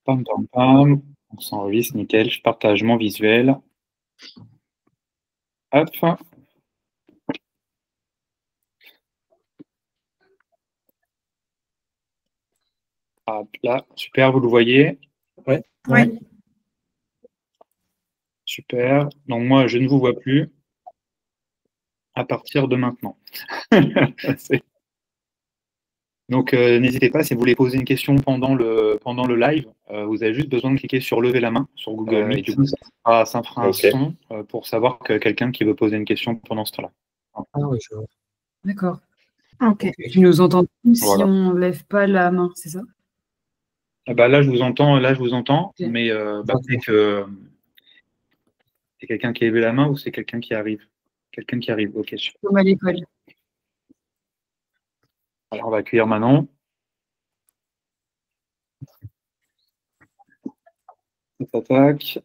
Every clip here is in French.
Pam, pam, pam. On s'enregistre, nickel. Je partage mon visuel. Hop. Hop là. Super, vous le voyez? Ouais. Ouais. Super. Donc moi, je ne vous vois plus à partir de maintenant. Donc n'hésitez pas, si vous voulez poser une question pendant le live, vous avez juste besoin de cliquer sur lever la main sur Google Meet. Et du coup, ça fera un son pour savoir que quelqu'un qui veut poser une question pendant ce temps-là. Ah oui, je vois. D'accord. Ok. Tu nous entends plus si Voilà. on lève pas la main, c'est ça? Bah, là, je vous entends, Ok. mais peut-être que c'est quelqu'un qui a levé la main ou c'est quelqu'un qui arrive? Quelqu'un qui arrive, ok, super. Comme à l'école. Alors, on va accueillir Manon. Tac.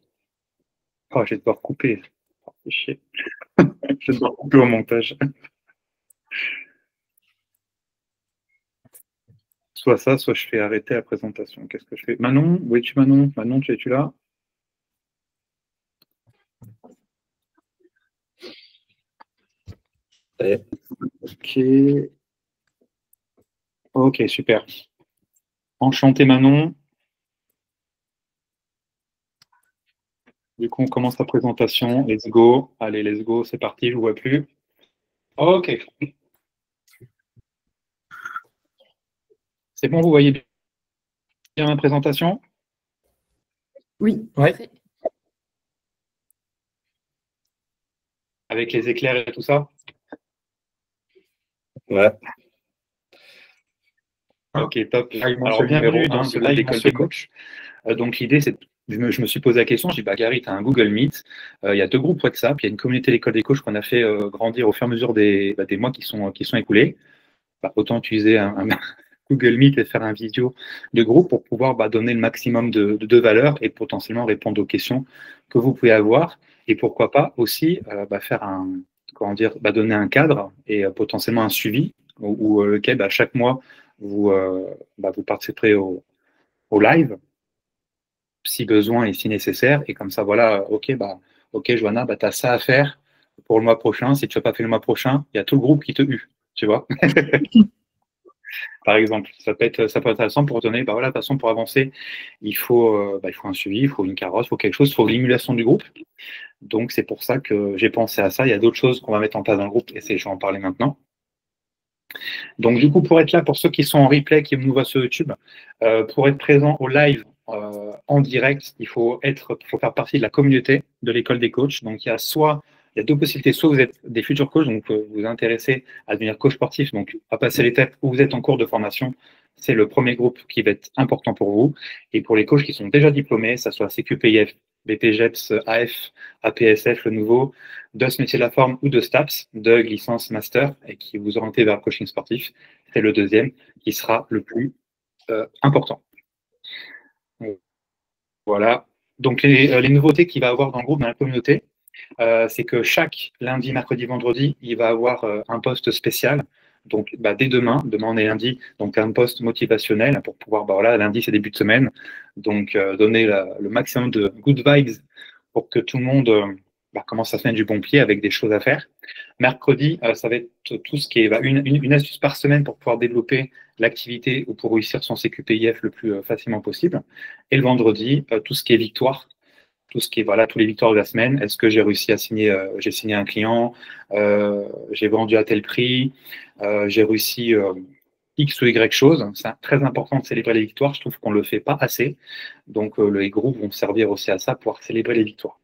Oh, je vais devoir couper. Oh, c'est chier. Je vais devoir couper au montage. Soit ça, soit je fais arrêter la présentation. Qu'est-ce que je fais? Manon, où es-tu, Manon? Manon, es-tu là? Ok. Ok, super. Enchanté, Manon. Du coup, on commence la présentation. Let's go. Allez, let's go. C'est parti. Je ne vous vois plus. Ok. C'est bon, vous voyez bien ma présentation? Oui. Ouais. Avec les éclairs et tout ça? Ouais. Ok, top. Alors, bienvenue dans ce live d'école des coachs. Donc, l'idée, c'est je me suis posé la question, je dis, bah, Gary, tu as un Google Meet, il y a 2 groupes WhatsApp, il y a une communauté d'école des coachs qu'on a fait grandir au fur et à mesure des mois qui sont écoulés. Bah, autant utiliser un Google Meet et faire un vidéo de groupe pour pouvoir donner le maximum de valeur et potentiellement répondre aux questions que vous pouvez avoir. Et pourquoi pas aussi faire donner un cadre et potentiellement un suivi où lequel chaque mois vous participerez au live si besoin et si nécessaire. Et comme ça, voilà, ok, Johanna, tu as ça à faire pour le mois prochain. Si tu n'as pas fait le mois prochain, il y a tout le groupe qui te hue, tu vois. Par exemple, ça peut être intéressant pour donner, voilà, de toute façon, pour avancer, il faut un suivi, il faut une carotte, il faut quelque chose, il faut l'émulation du groupe. Donc, c'est pour ça que j'ai pensé à ça. Il y a d'autres choses qu'on va mettre en place dans le groupe et je vais en parler maintenant. Donc, du coup, pour être là, pour ceux qui sont en replay, qui nous voient sur YouTube, pour être présent au live en direct, il faut faire partie de la communauté de l'école des coachs. Donc, il y a 2 possibilités. Soit vous êtes des futurs coachs, donc vous vous intéressez à devenir coach sportif, donc à passer l'étape, ou vous êtes en cours de formation. C'est le premier groupe qui va être important pour vous. Et pour les coachs qui sont déjà diplômés, ça soit CQPIF, BPGEPS, AF, APSF, le nouveau, de ce métier de la forme ou de STAPS, de licence master, et qui vous orientez vers le coaching sportif, c'est le deuxième qui sera le plus important. Voilà. Donc les nouveautés qu'il va avoir dans le groupe, dans la communauté, c'est que chaque lundi, mercredi, vendredi, il va avoir un post spécial. Donc dès demain on est lundi, donc un post motivationnel pour pouvoir, lundi c'est début de semaine, donc donner le maximum de good vibes pour que tout le monde commence à se mettre du bon pied avec des choses à faire. Mercredi, ça va être tout ce qui est une astuce par semaine pour pouvoir développer l'activité ou pour réussir son CQPIF le plus facilement possible. Et le vendredi, tout ce qui est victoire, tout ce qui est tous les victoires de la semaine. Est-ce que j'ai réussi à signer, j'ai signé un client, j'ai vendu à tel prix, j'ai réussi X ou Y chose. C'est très important de célébrer les victoires. Je trouve qu'on ne le fait pas assez. Donc les groupes vont servir aussi à ça pour célébrer les victoires.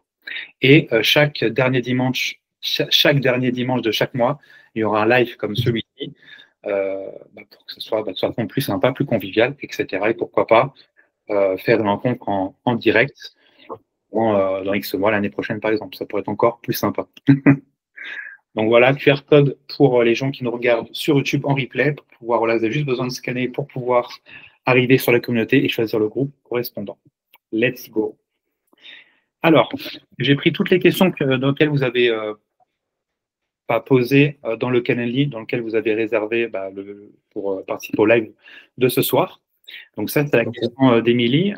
Et chaque dernier dimanche de chaque mois, il y aura un live comme celui-ci pour que ce soit plus sympa, plus convivial, etc. Et pourquoi pas faire une rencontre en direct dans X mois l'année prochaine, par exemple. Ça pourrait être encore plus sympa. Donc voilà, QR code pour les gens qui nous regardent sur YouTube en replay, pour pouvoir, vous avez juste besoin de scanner pour pouvoir arriver sur la communauté et choisir le groupe correspondant. Let's go. Alors, j'ai pris toutes les questions dans lesquelles vous avez posées dans le Calendly, dans lequel vous avez réservé pour participer au live de ce soir. Donc ça, c'est la question d'Émilie.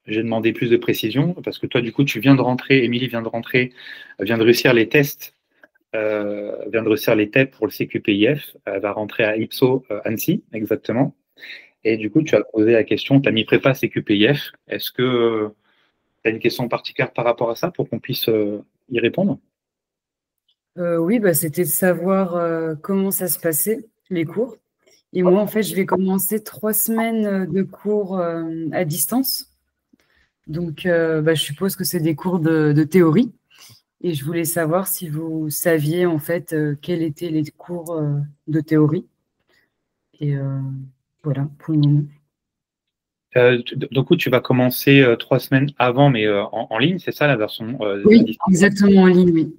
J'ai demandé plus de précision parce que toi, du coup, tu viens de rentrer, Émilie vient de rentrer, vient de réussir les tests, vient de réussir les TEP pour le CQPIF. Elle va rentrer à Ipso Annecy, exactement. Et du coup, tu as posé la question, tu as mis prépa CQPIF. Est-ce que tu as une question particulière par rapport à ça pour qu'on puisse y répondre? Oui, c'était de savoir comment ça se passait, les cours. Et moi, en fait, je vais commencer 3 semaines de cours à distance. Donc, je suppose que c'est des cours de théorie. Et je voulais savoir si vous saviez, en fait, quels étaient les cours de théorie. Et voilà, pour le moment. Du coup, tu vas commencer 3 semaines avant, mais en ligne, c'est ça la version Oui, exactement, en ligne, oui.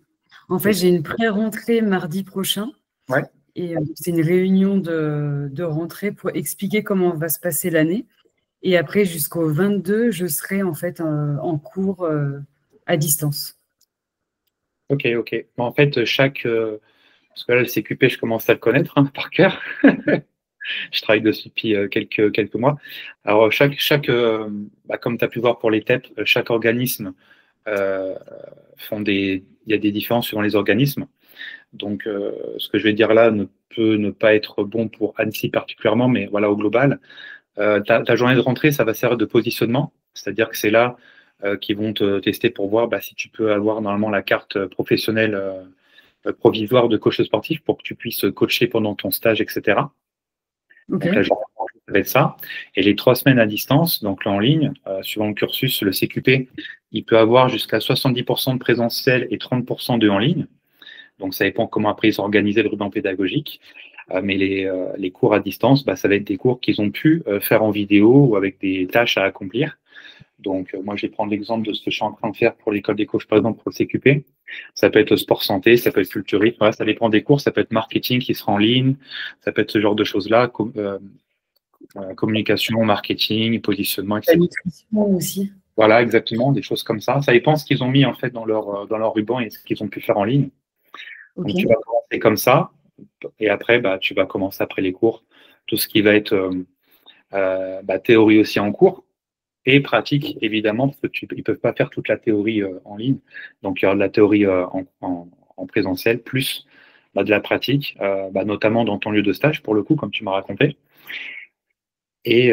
En fait, Oui. j'ai une pré-rentrée mardi prochain. Ouais. Et c'est une réunion de rentrée pour expliquer comment va se passer l'année. Et après, jusqu'au 22, je serai en fait en cours à distance. Ok. En fait, parce que là, le CQP, je commence à le connaître par cœur. Je travaille dessus depuis quelques mois. Alors, comme tu as pu voir pour les TEP, chaque organisme il y a des différences suivant les organismes. Donc, ce que je vais dire là ne peut ne pas être bon pour Annecy particulièrement, mais voilà, au global. Ta journée de rentrée, ça va servir de positionnement, c'est-à-dire que c'est là qu'ils vont te tester pour voir si tu peux avoir normalement la carte professionnelle provisoire de coach sportif pour que tu puisses coacher pendant ton stage, etc. Okay. Donc la journée de rentrée, ça va être ça. Et les 3 semaines à distance, donc là en ligne, suivant le cursus, le CQP, il peut avoir jusqu'à 70% de présentiel et 30% de en ligne. Donc ça dépend comment après ils ont organisé le ruban pédagogique. Mais les cours à distance, ça va être des cours qu'ils ont pu faire en vidéo ou avec des tâches à accomplir. Donc, moi, je vais prendre l'exemple de ce que je suis en train de faire pour l'école des coachs, par exemple, pour le CQP. Ça peut être le sport santé, ça peut être culturisme, voilà, ça dépend des cours, ça peut être marketing qui sera en ligne, ça peut être ce genre de choses-là, communication, marketing, positionnement, etc. La nutrition aussi. Voilà, exactement, des choses comme ça. Ça dépend ce qu'ils ont mis en fait dans leur ruban et ce qu'ils ont pu faire en ligne. Okay. Donc, tu vas commencer comme ça. Et après, tu vas commencer après les cours, tout ce qui va être théorie aussi en cours et pratique, évidemment, parce qu'ils ne peuvent pas faire toute la théorie en ligne. Donc, il y aura de la théorie en présentiel, plus de la pratique, notamment dans ton lieu de stage, pour le coup, comme tu m'as raconté. Et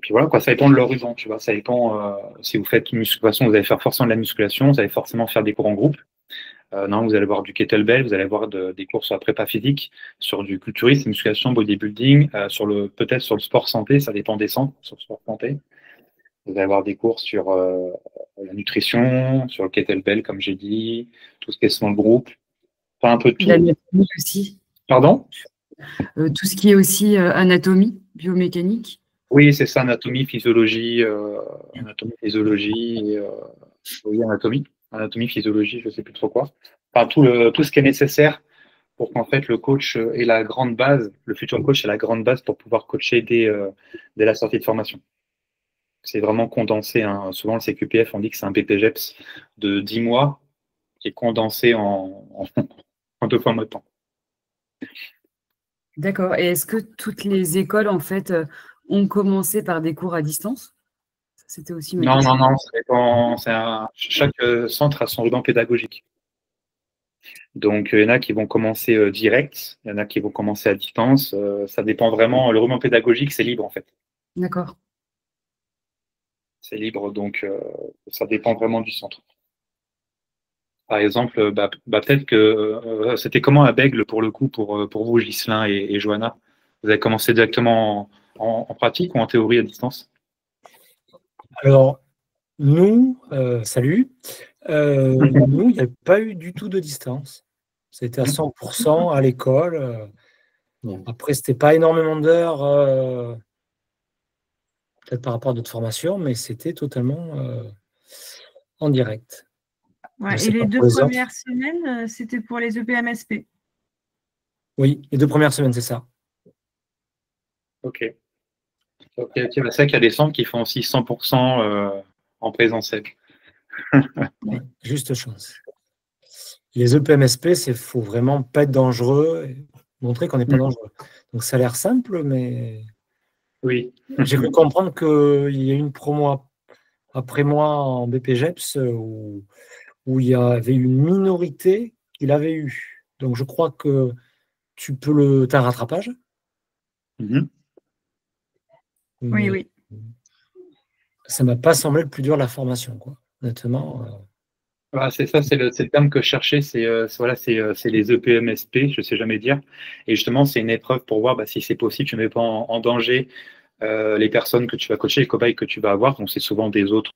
puis voilà, ça dépend de l'horizon, tu vois. Ça dépend si vous faites une musculation, vous allez faire forcément de la musculation, vous allez forcément faire des cours en groupe. Non, vous allez voir du kettlebell, vous allez voir des cours sur la prépa physique, sur du culturisme, musculation, bodybuilding, peut-être sur le sport santé, ça dépend des centres, sur le sport santé. Vous allez avoir des cours sur la nutrition, sur le kettlebell, comme j'ai dit, tout ce qui est small group, enfin un peu de tout. L'anatomie aussi. Pardon? Tout ce qui est aussi anatomie, biomécanique. Oui, c'est ça, anatomie, physiologie, oui, anatomie, physiologie, je ne sais plus trop quoi. Enfin, tout ce qui est nécessaire pour qu'en fait le coach ait la grande base, le futur coach ait la grande base pour pouvoir coacher dès la sortie de formation. C'est vraiment condensé. Hein. Souvent, le CQPF, on dit que c'est un BPGEPS de 10 mois qui est condensé en 2 fois moins de temps. D'accord. Et est-ce que toutes les écoles, en fait, ont commencé par des cours à distance? C'était aussi ma question. Non, ça dépend. Chaque centre a son ruban pédagogique. Donc, il y en a qui vont commencer direct, il y en a qui vont commencer à distance. Ça dépend vraiment. Le ruban pédagogique, c'est libre, en fait. D'accord. C'est libre, donc ça dépend vraiment du centre. Par exemple, peut-être que c'était comment à Bègle, pour le coup, pour vous, Ghislain et Johanna? Vous avez commencé directement en pratique ou en théorie à distance? Alors, nous, salut. Nous, il n'y a pas eu du tout de distance. C'était à 100% à l'école. Après, ce n'était pas énormément d'heures, peut-être par rapport à d'autres formations, mais c'était totalement en direct. Ouais, et les 2 premières semaines, c'était pour les EPMSP. Oui, les 2 premières semaines, c'est ça. Ok. C'est vrai qu'il y a des centres qui font aussi 100% en présentiel. Oui, juste chance. Les EPMSP, il faut vraiment pas être dangereux et montrer qu'on n'est pas dangereux. Donc, ça a l'air simple, mais Oui. J'ai cru comprendre qu'il y a une promo après moi en BPGEPS où il y avait une minorité qui l'avait eu. Donc, je crois que tu peux t'as un rattrapage. Mhm. Oui, oui. Ça ne m'a pas semblé le plus dur, la formation, quoi. Honnêtement. Voilà, c'est ça, c'est le terme que je cherchais, c'est les EPMSP, je ne sais jamais dire. Et justement, c'est une épreuve pour voir si c'est possible, tu ne mets pas en danger les personnes que tu vas coacher, les cobayes que tu vas avoir. Donc, c'est souvent des autres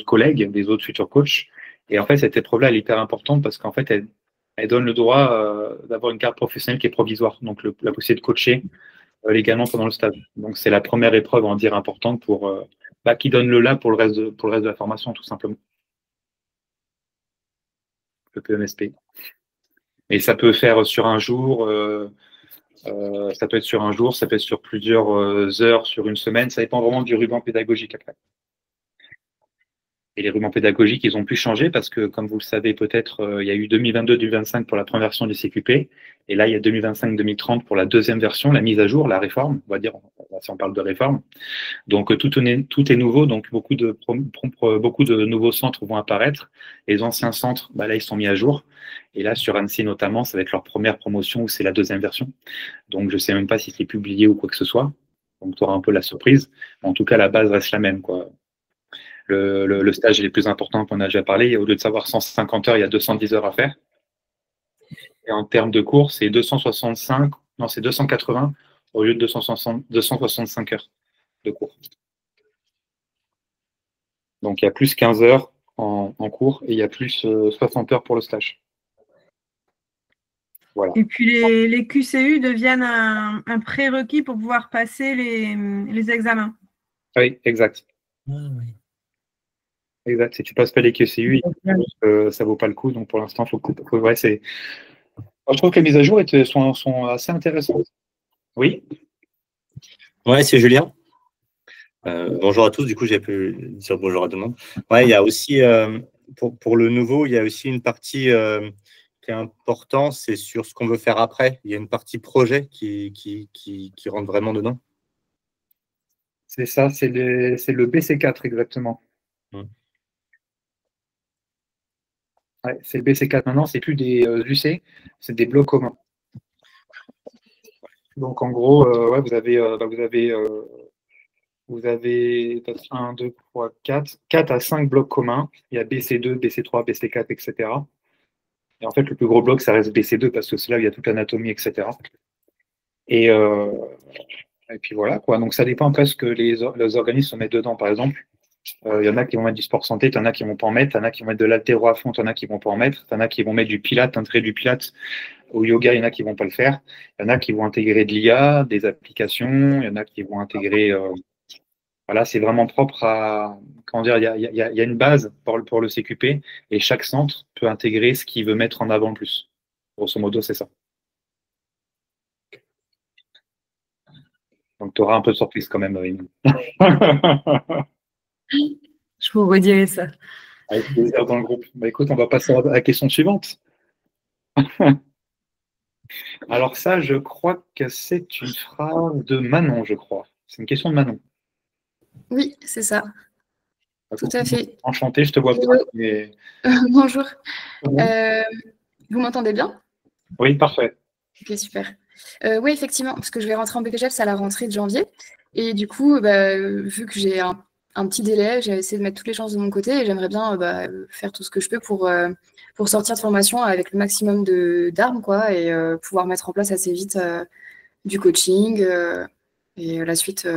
collègues, des autres futurs coachs. Et en fait, cette épreuve-là, elle est hyper importante parce qu'en fait, elle donne le droit d'avoir une carte professionnelle qui est provisoire, donc la possibilité de coacher légalement pendant le stage. Donc, c'est la première épreuve, on va dire, importante qui donne le là pour le reste de la formation, tout simplement. Le PMSP. Et ça peut faire sur un jour, ça peut être sur un jour, ça peut être sur plusieurs heures, sur une semaine, ça dépend vraiment du ruban pédagogique après. Et les rubans pédagogiques, ils ont pu changer parce que, comme vous le savez peut-être, il y a eu 2022-2025 pour la première version du CQP, et là, il y a 2025-2030 pour la deuxième version, la mise à jour, la réforme, on va dire, si on parle de réforme. Donc, tout est nouveau, donc beaucoup de nouveaux centres vont apparaître. Les anciens centres, là, ils sont mis à jour. Et là, sur Annecy notamment, ça va être leur première promotion ou c'est la deuxième version. Donc, je ne sais même pas si c'est publié ou quoi que ce soit. Donc, tu auras un peu la surprise. En tout cas, la base reste la même, quoi. Le stage est le plus important qu'on a déjà parlé. Au lieu de savoir 150 heures, il y a 210 heures à faire. Et en termes de cours, c'est 265, non, c'est 280 au lieu de 265 heures de cours. Donc, il y a plus 15 heures en cours et il y a plus 60 heures pour le stage. Voilà. Et puis, les QCU deviennent un prérequis pour pouvoir passer les examens. Oui, exact. Ah, oui. Exact. Si tu passes pas les QCU, ça vaut pas le coup. Donc, pour l'instant, je trouve que les mises à jour sont assez intéressantes. Oui. Ouais, c'est Julien. Bonjour à tous. Du coup, j'ai pu dire bonjour à tout le monde. Ouais, il y a aussi, pour le nouveau, il y a aussi une partie qui est importante, c'est sur ce qu'on veut faire après. Il y a une partie projet qui rentre vraiment dedans. C'est ça, c'est le BC4 exactement. Ouais, c'est le BC4 maintenant, c'est plus des UC, c'est des blocs communs. Donc en gros, vous avez 1, 2, 3, 4 à 5 blocs communs. Il y a BC2, BC3, BC4, etc. Et en fait, le plus gros bloc, ça reste BC2 parce que c'est là où il y a toute l'anatomie, etc. Et puis voilà, quoi. Donc ça dépend après ce que les organismes mettent dedans. Par exemple, il y en a qui vont mettre du sport santé, il y en a qui vont pas en mettre, il y en a qui vont mettre de l'haltéro à fond, il y en a qui vont pas en mettre, il y en a qui vont mettre du pilate, intégrer du pilate au yoga, il y en a qui vont pas le faire, il y en a qui vont intégrer de l'IA, des applications, il y en a qui vont intégrer voilà, c'est vraiment propre à, comment dire, il y a une base pour le CQP et chaque centre peut intégrer ce qu'il veut mettre en avant le plus. Grosso modo, c'est ça. Donc, tu auras un peu de surprise quand même, Marine. Je vous redirai ça. Avec plaisir dans le groupe. Bah, écoute, on va passer à la question suivante. Alors ça, je crois que c'est une phrase de Manon, je crois. C'est une question de Manon. Oui, c'est ça. Tout à fait. Enchanté, je te vois bien. Mais... Bonjour. Vous m'entendez bien? Oui, parfait. Ok, super. Oui, effectivement, parce que je vais rentrer en BPGEPS à la rentrée de janvier. Et du coup, vu que j'ai un petit délai, j'ai essayé de mettre toutes les chances de mon côté et j'aimerais bien faire tout ce que je peux pour sortir de formation avec le maximum d'armes, quoi, et pouvoir mettre en place assez vite du coaching et la suite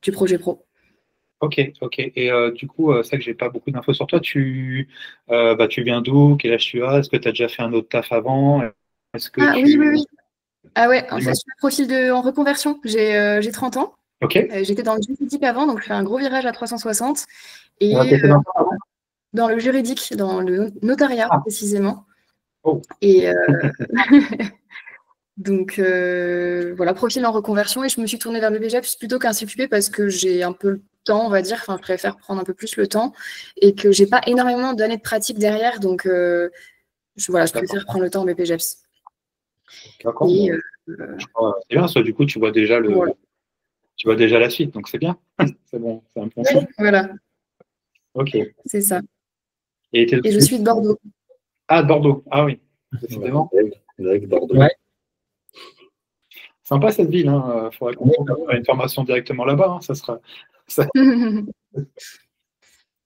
du projet pro. Ok. Et du coup, c'est vrai que j'ai pas beaucoup d'infos sur toi. Tu viens d'où? Quel âge tu as? Est-ce que tu as déjà fait un autre taf avant? Oui. Ah ouais, je suis un profil en reconversion. J'ai 30 ans. Ok. J'étais dans le juridique avant, donc je fais un gros virage à 360. Et dans le juridique, dans le notariat précisément. Oh. Et donc voilà, profil en reconversion. Et je me suis tournée vers le BPGEPS plutôt qu'un CQP parce que j'ai un peu le temps, on va dire. Enfin, je préfère prendre un peu plus le temps et que j'ai pas énormément d'années de pratique derrière. Donc je préfère prendre le temps en BPGEPS. D'accord. C'est bien ça, du coup, tu vois déjà tu vois déjà la suite, donc c'est bien. C'est bon, c'est un bon Oui, signe. voilà, Ok. c'est ça. Et Et je suis de Bordeaux. Ah, de Bordeaux. Ah oui, décidément. Bordeaux. Ouais. Sympa cette ville. Il faudrait qu'on fasse une formation directement là-bas. Ça sera.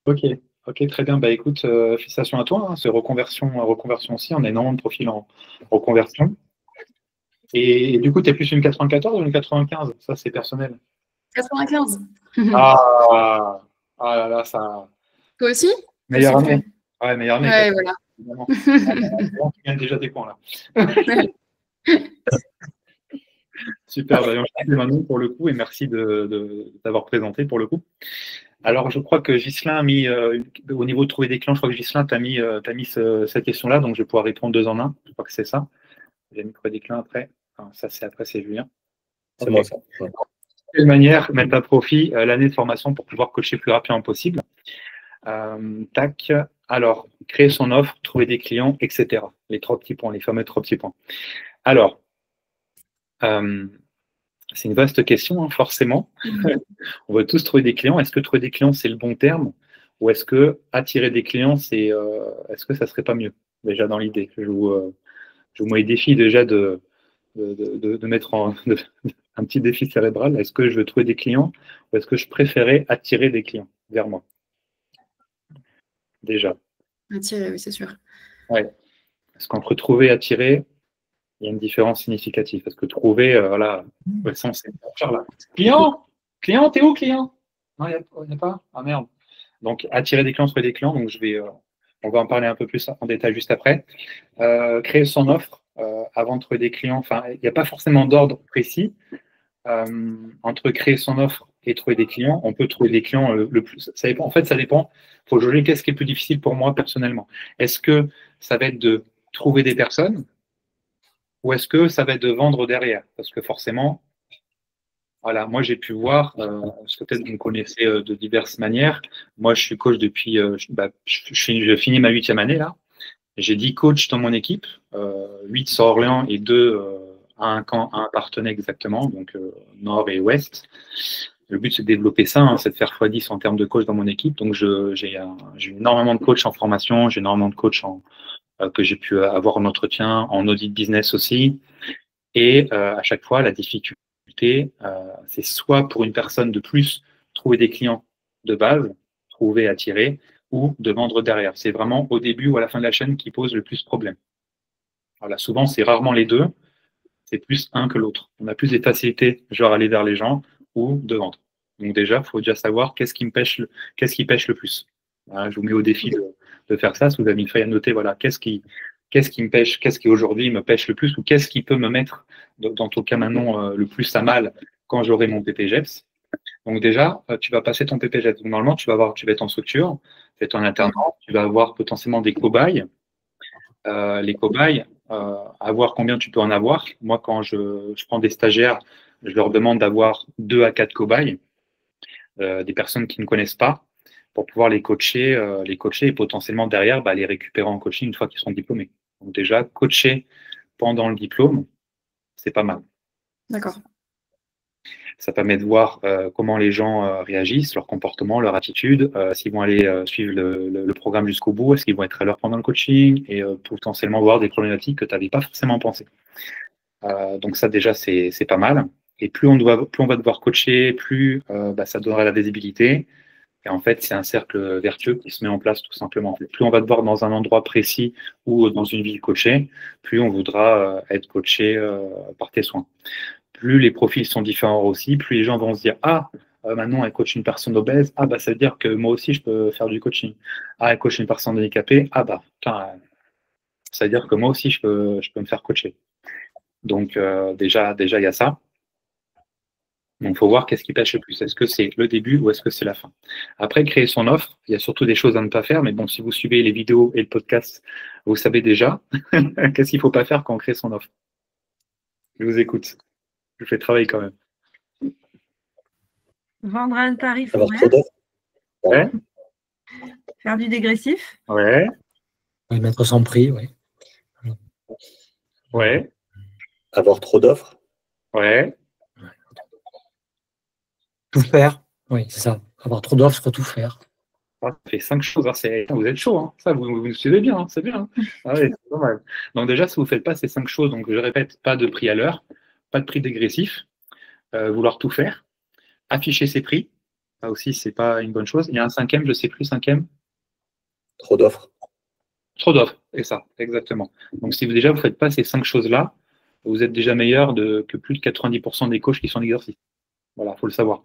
Ok. Ok, très bien. Bah écoute, félicitations à toi. C'est reconversion aussi. On a énormément de profils en reconversion. Et du coup, tu es plus une 94 ou une 95? Ça, c'est personnel. 95. Ah, ah là là, ça. Toi aussi? Meilleure Je sais année. plus. Ouais, meilleure année. Ouais, voilà. Évidemment. Tu gagnes déjà des points là. Super, bah, enchanté Manon pour le coup et merci d'avoir présenté pour le coup. Alors je crois que Ghislain a mis, au niveau de trouver des clients, je crois que Ghislain t'a mis, cette question-là, donc je vais pouvoir répondre 2 en 1. Je crois que c'est ça. J'ai mis trouver des clients après. Enfin, ça c'est après, c'est Julien. C'est moi ça. Ouais. De quelle manière mettre à profit l'année de formation pour pouvoir coacher le plus rapidement possible. Tac. Alors, créer son offre, trouver des clients, etc. Les 3 petits points, les fameux 3 petits points. Alors, c'est une vaste question, hein, forcément. On va tous trouver des clients. Est-ce que trouver des clients, c'est le bon terme? Ou est-ce que attirer des clients, est-ce que ça serait pas mieux? Déjà dans l'idée. Je vous mets le défi déjà de mettre un petit défi cérébral. Est-ce que je veux trouver des clients ou est-ce que je préférais attirer des clients vers moi? Déjà. Attirer, oui, c'est sûr. Ouais. Parce qu'entre trouver et attirer, il y a une différence significative. Parce que trouver, voilà, le sens, c'est là. Client! Client, t'es où, client? Non, il n'y a pas? Ah merde. Donc, attirer des clients, trouver des clients. Donc, on va en parler un peu plus en détail juste après. Créer son offre avant de trouver des clients. Enfin, il n'y a pas forcément d'ordre précis. Entre créer son offre et trouver des clients, on peut trouver des clients le plus. Ça dépend. En fait, ça dépend. Il faut juger qu'est-ce qui est le plus difficile pour moi personnellement. Est-ce que ça va être de trouver des personnes ou est-ce que ça va être de vendre derrière? Parce que forcément, voilà, moi j'ai pu voir, parce que peut-être vous me connaissez de diverses manières. Moi, je suis coach depuis, je finis ma 8e année là. J'ai 10 coachs dans mon équipe, 8 sur Orléans et 2 à un camp, à un partenaire exactement, donc nord et ouest. Le but, c'est de développer ça, hein, c'est de faire x10 en termes de coach dans mon équipe. Donc, j'ai énormément de coachs en formation, j'ai énormément de coachs que j'ai pu avoir en entretien, en audit business aussi. Et à chaque fois, la difficulté, c'est soit pour une personne de plus, trouver des clients de base, trouver, attirer, ou de vendre derrière. C'est vraiment au début ou à la fin de la chaîne qui pose le plus de problèmes. Voilà, souvent, c'est rarement les deux, c'est plus un que l'autre. On a plus des facilités, genre aller vers les gens ou de vendre. Donc déjà, il faut déjà savoir qu'est-ce qui pêche le plus. Voilà, je vous mets au défi de faire ça. Si vous avez une feuille à noter, voilà, qu'est-ce qui me pêche, qu'est-ce qui aujourd'hui me pêche le plus ou qu'est-ce qui peut me mettre, dans ton cas maintenant, le plus à mal quand j'aurai mon PPGEPS. Donc déjà, tu vas passer ton PPGEPS. Donc, normalement, tu vas être en structure, tu vas être en alternance, tu vas avoir potentiellement des cobayes. Les cobayes, à voir combien tu peux en avoir. Moi, quand je prends des stagiaires, je leur demande d'avoir 2 à 4 cobayes, des personnes qui ne connaissent pas, pour pouvoir les coacher et potentiellement derrière les récupérer en coaching une fois qu'ils seront diplômés. Donc déjà, coacher pendant le diplôme, c'est pas mal. D'accord. Ça permet de voir comment les gens réagissent, leur comportement, leur attitude, s'ils vont aller suivre le programme jusqu'au bout, est-ce qu'ils vont être à l'heure pendant le coaching et potentiellement voir des problématiques que tu n'avais pas forcément pensé. Donc ça déjà, c'est pas mal. Et plus on va devoir coacher, plus ça donnera la visibilité. Et en fait, c'est un cercle vertueux qui se met en place tout simplement. Plus on va devoir dans un endroit précis ou dans une ville coachée, plus on voudra être coaché par tes soins. Plus les profils sont différents aussi, plus les gens vont se dire « Ah, maintenant, elle coach une personne obèse. Ah, ça veut dire que moi aussi, je peux faire du coaching. Ah, elle coach une personne handicapée. Ah, ça veut dire que moi aussi, je peux me faire coacher. » Donc, déjà, il y a ça. Donc, il faut voir qu'est-ce qui pêche le plus. Est-ce que c'est le début ou est-ce que c'est la fin? Après, créer son offre, il y a surtout des choses à ne pas faire. Mais bon, si vous suivez les vidéos et le podcast, vous savez déjà qu'est-ce qu'il ne faut pas faire quand on crée son offre. Je vous écoute. Je fais travailler quand même. Vendre à un tarif Avoir horaire. trop d'offres. Ouais. Faire du dégressif. Ouais. Oui, mettre son prix, oui. Ouais. Avoir trop d'offres. Ouais. Tout faire. Oui, c'est ça. Avoir trop d'offres, c'est tout faire. Ça fait 5 choses. Vous êtes chaud, hein. Ça, vous me suivez bien, hein. C'est bien. Hein. Ah ouais, c'est pas mal. Donc déjà, si vous ne faites pas ces 5 choses, donc je répète, pas de prix à l'heure, pas de prix dégressif, vouloir tout faire, afficher ses prix, ça aussi, c'est pas une bonne chose. Il y a un cinquième, je sais plus, cinquième. Trop d'offres. Trop d'offres, et ça, exactement. Donc si vous déjà vous ne faites pas ces 5 choses-là, vous êtes déjà meilleur que plus de 90% des coachs qui sont en exercice. Voilà, il faut le savoir.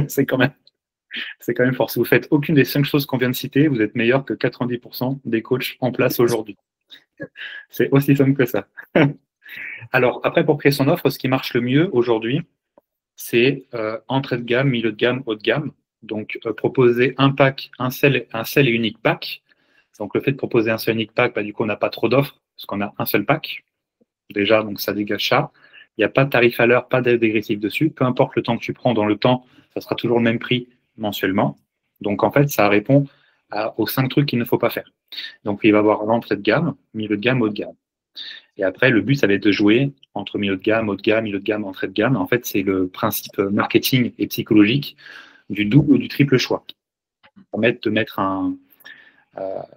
c'est quand même fort. Si vous faites aucune des 5 choses qu'on vient de citer, vous êtes meilleur que 90% des coachs en place aujourd'hui. C'est aussi simple que ça. Alors, après, pour créer son offre, ce qui marche le mieux aujourd'hui, c'est entrée de gamme, milieu de gamme, haut de gamme. Donc, proposer un pack, un seul et unique pack. Donc, le fait de proposer un seul et unique pack, du coup, on n'a pas trop d'offres, parce qu'on a un seul pack. Déjà, donc ça dégage ça. Il n'y a pas de tarif à l'heure, pas d'aide dégressif dessus. Peu importe le temps que tu prends dans le temps, ça sera toujours le même prix mensuellement. Donc, en fait, ça répond aux 5 trucs qu'il ne faut pas faire. Donc, il va y avoir l'entrée de gamme, milieu de gamme, haut de gamme. Et après, le but, ça va être de jouer entre milieu de gamme, haut de gamme, milieu de gamme, entrée de gamme. En fait, c'est le principe marketing et psychologique du double ou du triple choix. Permettre de mettre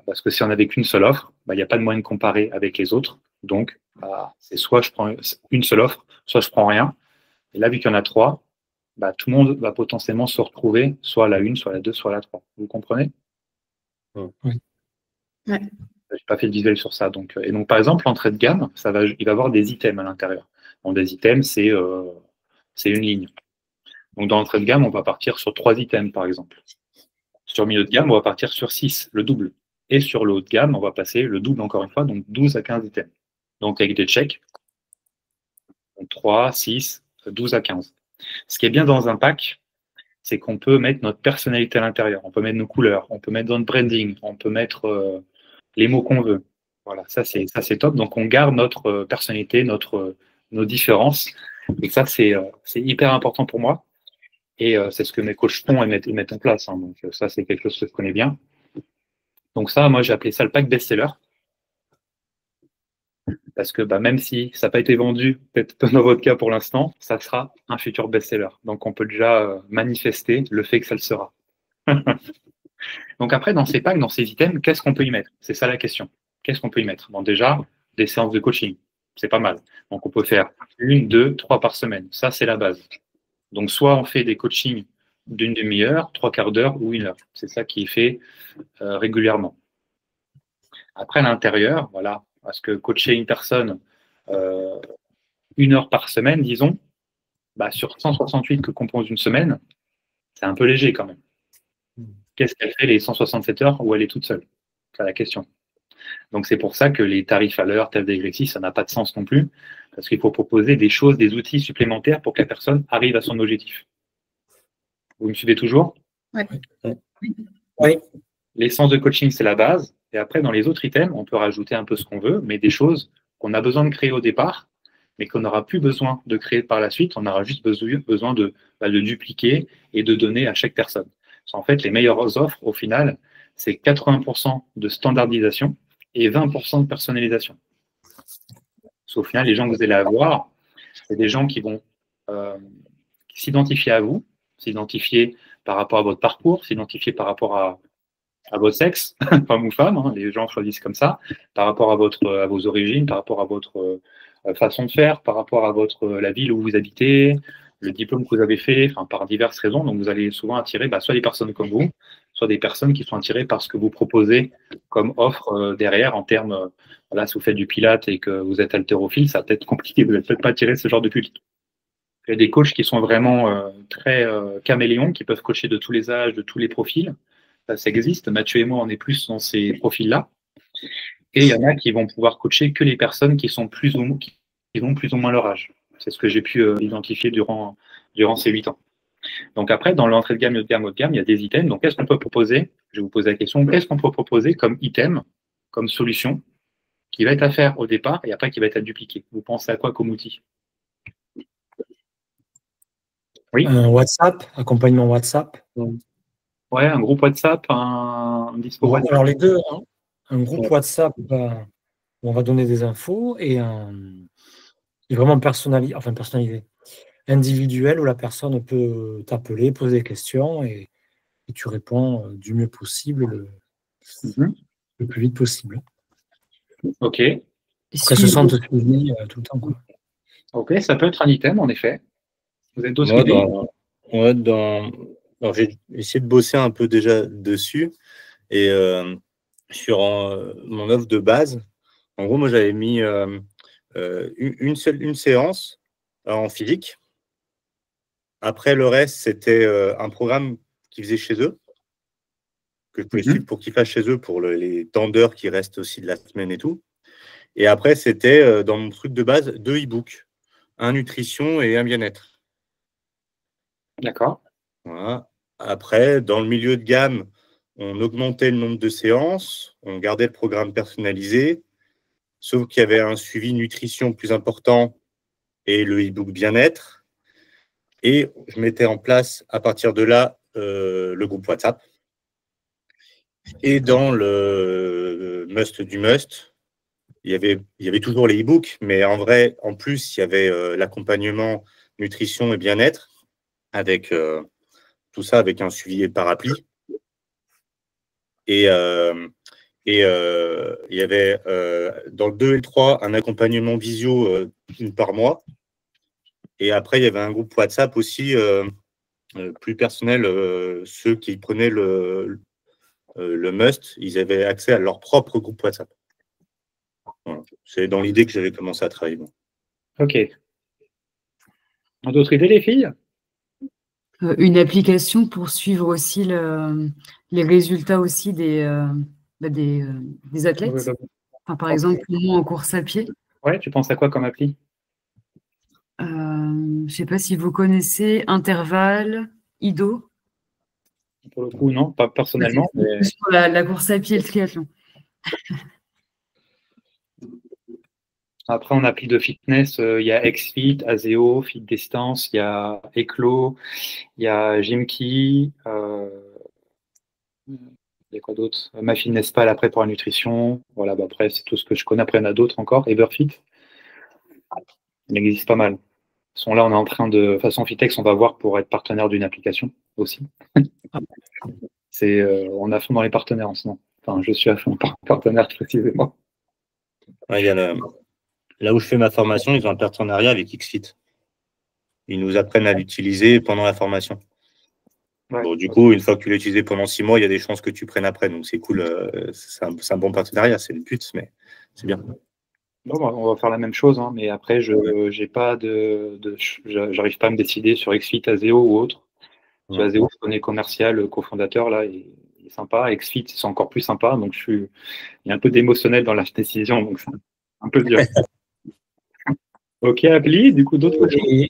parce que si on n'avait qu'une seule offre, il n'y a pas de moyen de comparer avec les autres. Donc, c'est soit je prends une seule offre, soit je prends rien. Et là, vu qu'il y en a 3, tout le monde va potentiellement se retrouver soit à la 1, soit à la 2, soit à la 3. Vous comprenez? Oui. Ouais. Je n'ai pas fait de visuel sur ça. Donc, et donc, par exemple, l'entrée de gamme, il va avoir des items à l'intérieur. Donc, des items, c'est une ligne. Donc, dans l'entrée de gamme, on va partir sur 3 items, par exemple. Sur milieu de gamme, on va partir sur 6, le double. Et sur le haut de gamme, on va passer le double encore une fois, donc 12 à 15 items. Donc avec des checks, 3, 6, 12 à 15. Ce qui est bien dans un pack, c'est qu'on peut mettre notre personnalité à l'intérieur. On peut mettre nos couleurs, on peut mettre notre branding, on peut mettre les mots qu'on veut. Voilà, ça c'est top. Donc on garde notre personnalité, nos différences. Et ça, c'est hyper important pour moi. Et c'est ce que mes coachs font et mettent en place. Hein. Donc ça, c'est quelque chose que je connais bien. Donc ça, moi, j'ai appelé ça le pack best-seller. Parce que même si ça n'a pas été vendu, peut-être dans votre cas pour l'instant, ça sera un futur best-seller. Donc on peut déjà manifester le fait que ça le sera. Donc après, dans ces packs, dans ces items, qu'est-ce qu'on peut y mettre? C'est ça la question. Qu'est-ce qu'on peut y mettre? Bon, déjà, des séances de coaching. C'est pas mal. Donc on peut faire 1, 2, 3 par semaine. Ça, c'est la base. Donc, soit on fait des coachings d'une demi-heure, 3 quarts d'heure ou 1 heure. C'est ça qui est fait régulièrement. Après, à l'intérieur, voilà, parce que coacher une personne 1 heure par semaine, disons, sur 168 que compose une semaine, c'est un peu léger quand même. Qu'est-ce qu'elle fait les 167 heures où elle est toute seule? C'est la question. Donc, c'est pour ça que les tarifs à l'heure, tarifs dégressifs, ça n'a pas de sens non plus, parce qu'il faut proposer des choses, des outils supplémentaires pour que la personne arrive à son objectif. Vous me suivez toujours? Oui. L'essence de coaching, c'est la base. Et après, dans les autres items, on peut rajouter un peu ce qu'on veut, mais des choses qu'on a besoin de créer au départ, mais qu'on n'aura plus besoin de créer par la suite. On aura juste besoin de dupliquer et de donner à chaque personne. En fait, les meilleures offres, au final, c'est 80% de standardisation et 20% de personnalisation. Parce qu'au final, les gens que vous allez avoir, c'est des gens qui vont s'identifier à vous, s'identifier par rapport à votre parcours, s'identifier par rapport à votre sexe, femme ou femme, hein, les gens choisissent comme ça, par rapport à vos origines, par rapport à votre façon de faire, par rapport à la ville où vous habitez, le diplôme que vous avez fait, par diverses raisons. Donc vous allez souvent attirer soit des personnes comme vous, soit des personnes qui sont attirées par ce que vous proposez comme offre derrière en termes, si vous faites du pilate et que vous êtes haltérophile, ça va peut-être compliqué, vous n'êtes peut-être pas attiré ce genre de public. Il y a des coachs qui sont vraiment très caméléons, qui peuvent coacher de tous les âges, de tous les profils. Ça existe. Mathieu et moi, on est plus dans ces profils-là. Et il y en a qui vont pouvoir coacher que les personnes qui ont plus ou moins leur âge. C'est ce que j'ai pu identifier durant ces 8 ans. Donc après, dans l'entrée de gamme, milieu de gamme, haut de gamme, il y a des items. Donc qu'est-ce qu'on peut proposer? Je vais vous poser la question. Qu'est-ce qu'on peut proposer comme item, comme solution, qui va être à faire au départ et après qui va être à dupliquer? Vous pensez à quoi comme outil? Oui. Un WhatsApp, accompagnement WhatsApp. Ouais, un groupe WhatsApp, un dispo WhatsApp. Alors les deux, hein. Un groupe WhatsApp où on va donner des infos et vraiment personnalisé. individuel où la personne peut t'appeler, poser des questions et tu réponds du mieux possible, le plus vite possible. Ok. Après, se sentent suivis tout le temps, quoi. Ok, ça peut être un item, en effet. Vous êtes d'autres Moi, idées? Alors, j'ai essayé de bosser un peu déjà dessus. Et sur mon offre de base, en gros, moi, j'avais mis une séance en physique. Après, le reste, c'était un programme qu'ils faisaient chez eux, que je pouvais suivre pour qu'ils fassent chez eux pour les temps d'heures qui restent aussi de la semaine et tout. Et après, c'était dans mon truc de base 2 e-books, un nutrition et un bien-être. D'accord. Voilà. Après, dans le milieu de gamme, on augmentait le nombre de séances, on gardait le programme personnalisé, sauf qu'il y avait un suivi nutrition plus important et le e-book bien-être. Et je mettais en place, à partir de là, le groupe WhatsApp. Et dans le must du must, il y avait toujours les e-books, mais en vrai, en plus, il y avait l'accompagnement nutrition et bien-être, avec tout ça avec un suivi par appli. Et il y avait dans le 2 et le 3 un accompagnement visio une par mois. Et après, il y avait un groupe WhatsApp aussi plus personnel. Ceux qui prenaient le must, ils avaient accès à leur propre groupe WhatsApp. Voilà. C'est dans l'idée que j'avais commencé à travailler. Bon. Ok. D'autres idées, les filles? Une application pour suivre aussi les résultats aussi des athlètes. Ouais, Enfin, par exemple, moi en course à pied. Ouais, tu penses à quoi comme appli? Je ne sais pas si vous connaissez Intervalle, Ido. Pour le coup, non, pas personnellement. Mais... Sur la course à pied et le triathlon. Après, en appli de fitness, il y a XFit, Azeo, Fit Distance, il y a Eclo, il y a Gymkey, il y a quoi d'autre? MyFitnessPal après pour la nutrition. Voilà, bah après, c'est tout ce que je connais. Après, il y en a d'autres encore. Everfit, il existe pas mal. Sont là, on est en train de façon Fitex, on va voir pour être partenaire d'une application aussi. On est à fond dans les partenaires en ce moment. Enfin, je suis à fond partenaire précisément. Ouais, là où je fais ma formation, ils ont un partenariat avec XFit. Ils nous apprennent à l'utiliser pendant la formation. Ouais. Bon, du coup, une fois que tu l'as utilisé pendant 6 mois, il y a des chances que tu prennes après. Donc, c'est cool. C'est un bon partenariat. C'est le but, mais c'est bien. Bon, on va faire la même chose, hein, mais après, j'arrive pas à me décider sur XFit, Azeo ou autre. Sur Azeo, je connais le commercial, le cofondateur, là, il est sympa. XFit, c'est encore plus sympa. Donc, il y a un peu d'émotionnel dans la décision. Donc, c'est un peu dur. Ok, appli, du coup, d'autres choses.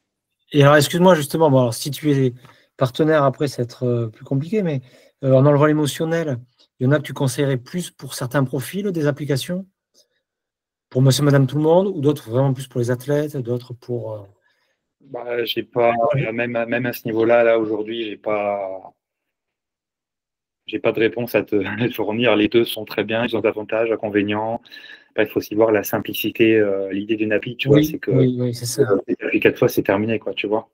Et alors, excuse-moi, justement, bon, alors, si tu es partenaire, après, c'est être plus compliqué, mais en enlevant l'émotionnel, il y en a que tu conseillerais plus pour certains profils des applications? Pour monsieur, madame, tout le monde, ou d'autres vraiment plus pour les athlètes, d'autres pour... Bah, j'ai pas, même à ce niveau-là, là, aujourd'hui, j'ai pas de réponse à te fournir. Les deux sont très bien, ils ont d'avantages, inconvénients. Il faut aussi voir la simplicité. L'idée d'une appli, tu vois, c'est que c'est ça. Depuis 4 fois, c'est terminé, quoi, tu vois.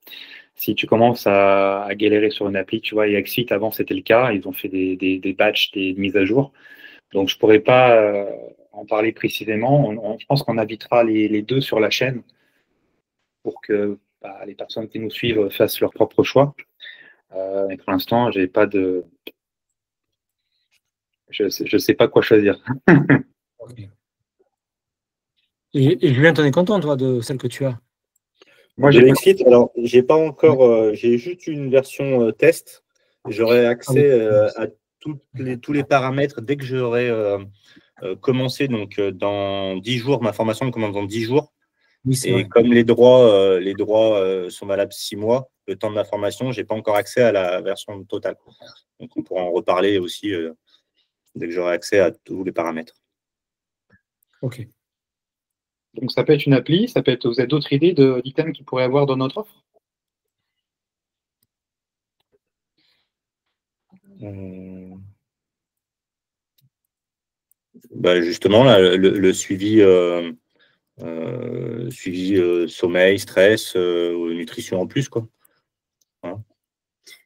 Si tu commences à galérer sur une appli, tu vois, et XFit, avant, c'était le cas. Ils ont fait des batchs, des mises à jour. Donc, je pourrais pas en parler précisément. Je pense qu'on invitera les deux sur la chaîne pour que les personnes qui nous suivent fassent leur propre choix. Mais pour l'instant, j'ai pas de... Je sais pas quoi choisir. Okay. Et Julien, t'en es content, toi, de celle que tu as? Moi, j'ai XFit. Alors, j'ai pas encore... j'ai juste une version test. J'aurai accès à tous les paramètres dès que j'aurai commencé. Donc, dans 10 jours, ma formation commence dans 10 jours. Oui, et vrai. Comme les droits sont valables 6 mois, le temps de ma formation, je n'ai pas encore accès à la version totale. Donc, on pourra en reparler aussi dès que j'aurai accès à tous les paramètres. OK. Donc, ça peut être une appli, ça peut être... Vous avez d'autres idées d'items qu'il pourrait y avoir dans notre offre? Bah justement, là, le suivi suivi sommeil, stress, nutrition en plus, quoi. Voilà.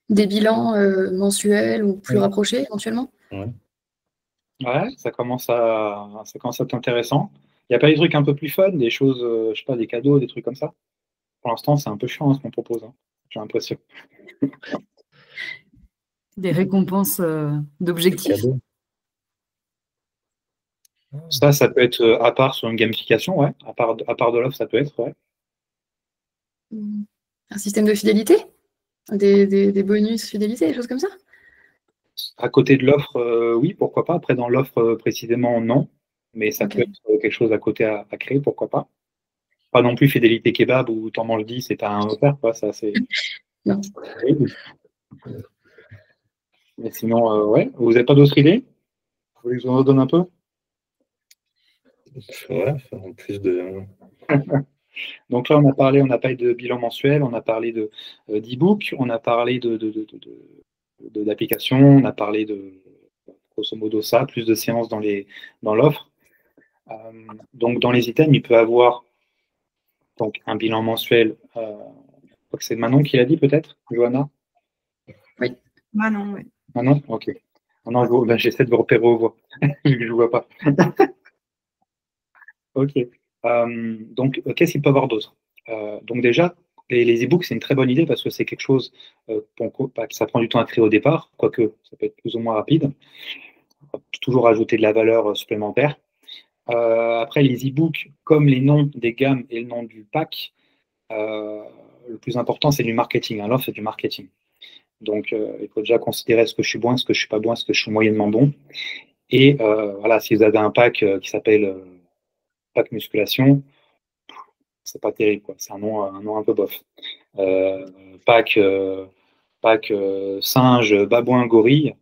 Des bilans mensuels ou plus rapprochés éventuellement? Ouais, ça commence à être intéressant. Il n'y a pas des trucs un peu plus fun, des choses, je sais pas, des cadeaux, des trucs comme ça? Pour l'instant, c'est un peu chiant ce qu'on propose, hein, j'ai l'impression. Des récompenses d'objectifs. Ça peut être à part sur une gamification, ouais. À part de l'offre, ça peut être, ouais. Un système de fidélité? Des bonus fidélité, des choses comme ça? À côté de l'offre, oui, pourquoi pas. Après, dans l'offre précisément, non. Mais ça peut être quelque chose à côté à créer, pourquoi pas. Pas non plus fidélité kebab où t'en manges 10 et t'as un offert, quoi. Ça, c'est. Non. Mais sinon, ouais. Vous n'avez pas d'autres idées? Vous voulez que je vous en donne un peu? Ouais, en plus de. Donc là, on a parlé de bilan mensuel, on a parlé d'e-book, on a parlé d'applications, on a parlé de grosso modo ça, plus de séances dans l'offre. Donc dans les items, il peut avoir donc un bilan mensuel. Je crois que c'est Manon qui l'a dit peut-être, Johanna? Oui. Manon, oui. Manon, ok. Non, j'essaie de vous repérer aux voix, vu que je ne vous vois pas. Ok. Donc, qu'est-ce qu'il peut y avoir d'autre? Donc déjà, les e-books, c'est une très bonne idée parce que c'est quelque chose ça prend du temps à créer au départ, quoique ça peut être plus ou moins rapide. On va toujours ajouter de la valeur supplémentaire. Après, les e-books, comme les noms des gammes et le nom du pack, le plus important, c'est du marketing. Alors, c'est du marketing. Donc, il faut déjà considérer ce que je suis bon, ce que je ne suis pas bon, ce que je suis moyennement bon. Et voilà, si vous avez un pack qui s'appelle pack musculation, c'est pas terrible, quoi. C'est un nom un peu bof. Pack singe, babouin, gorille,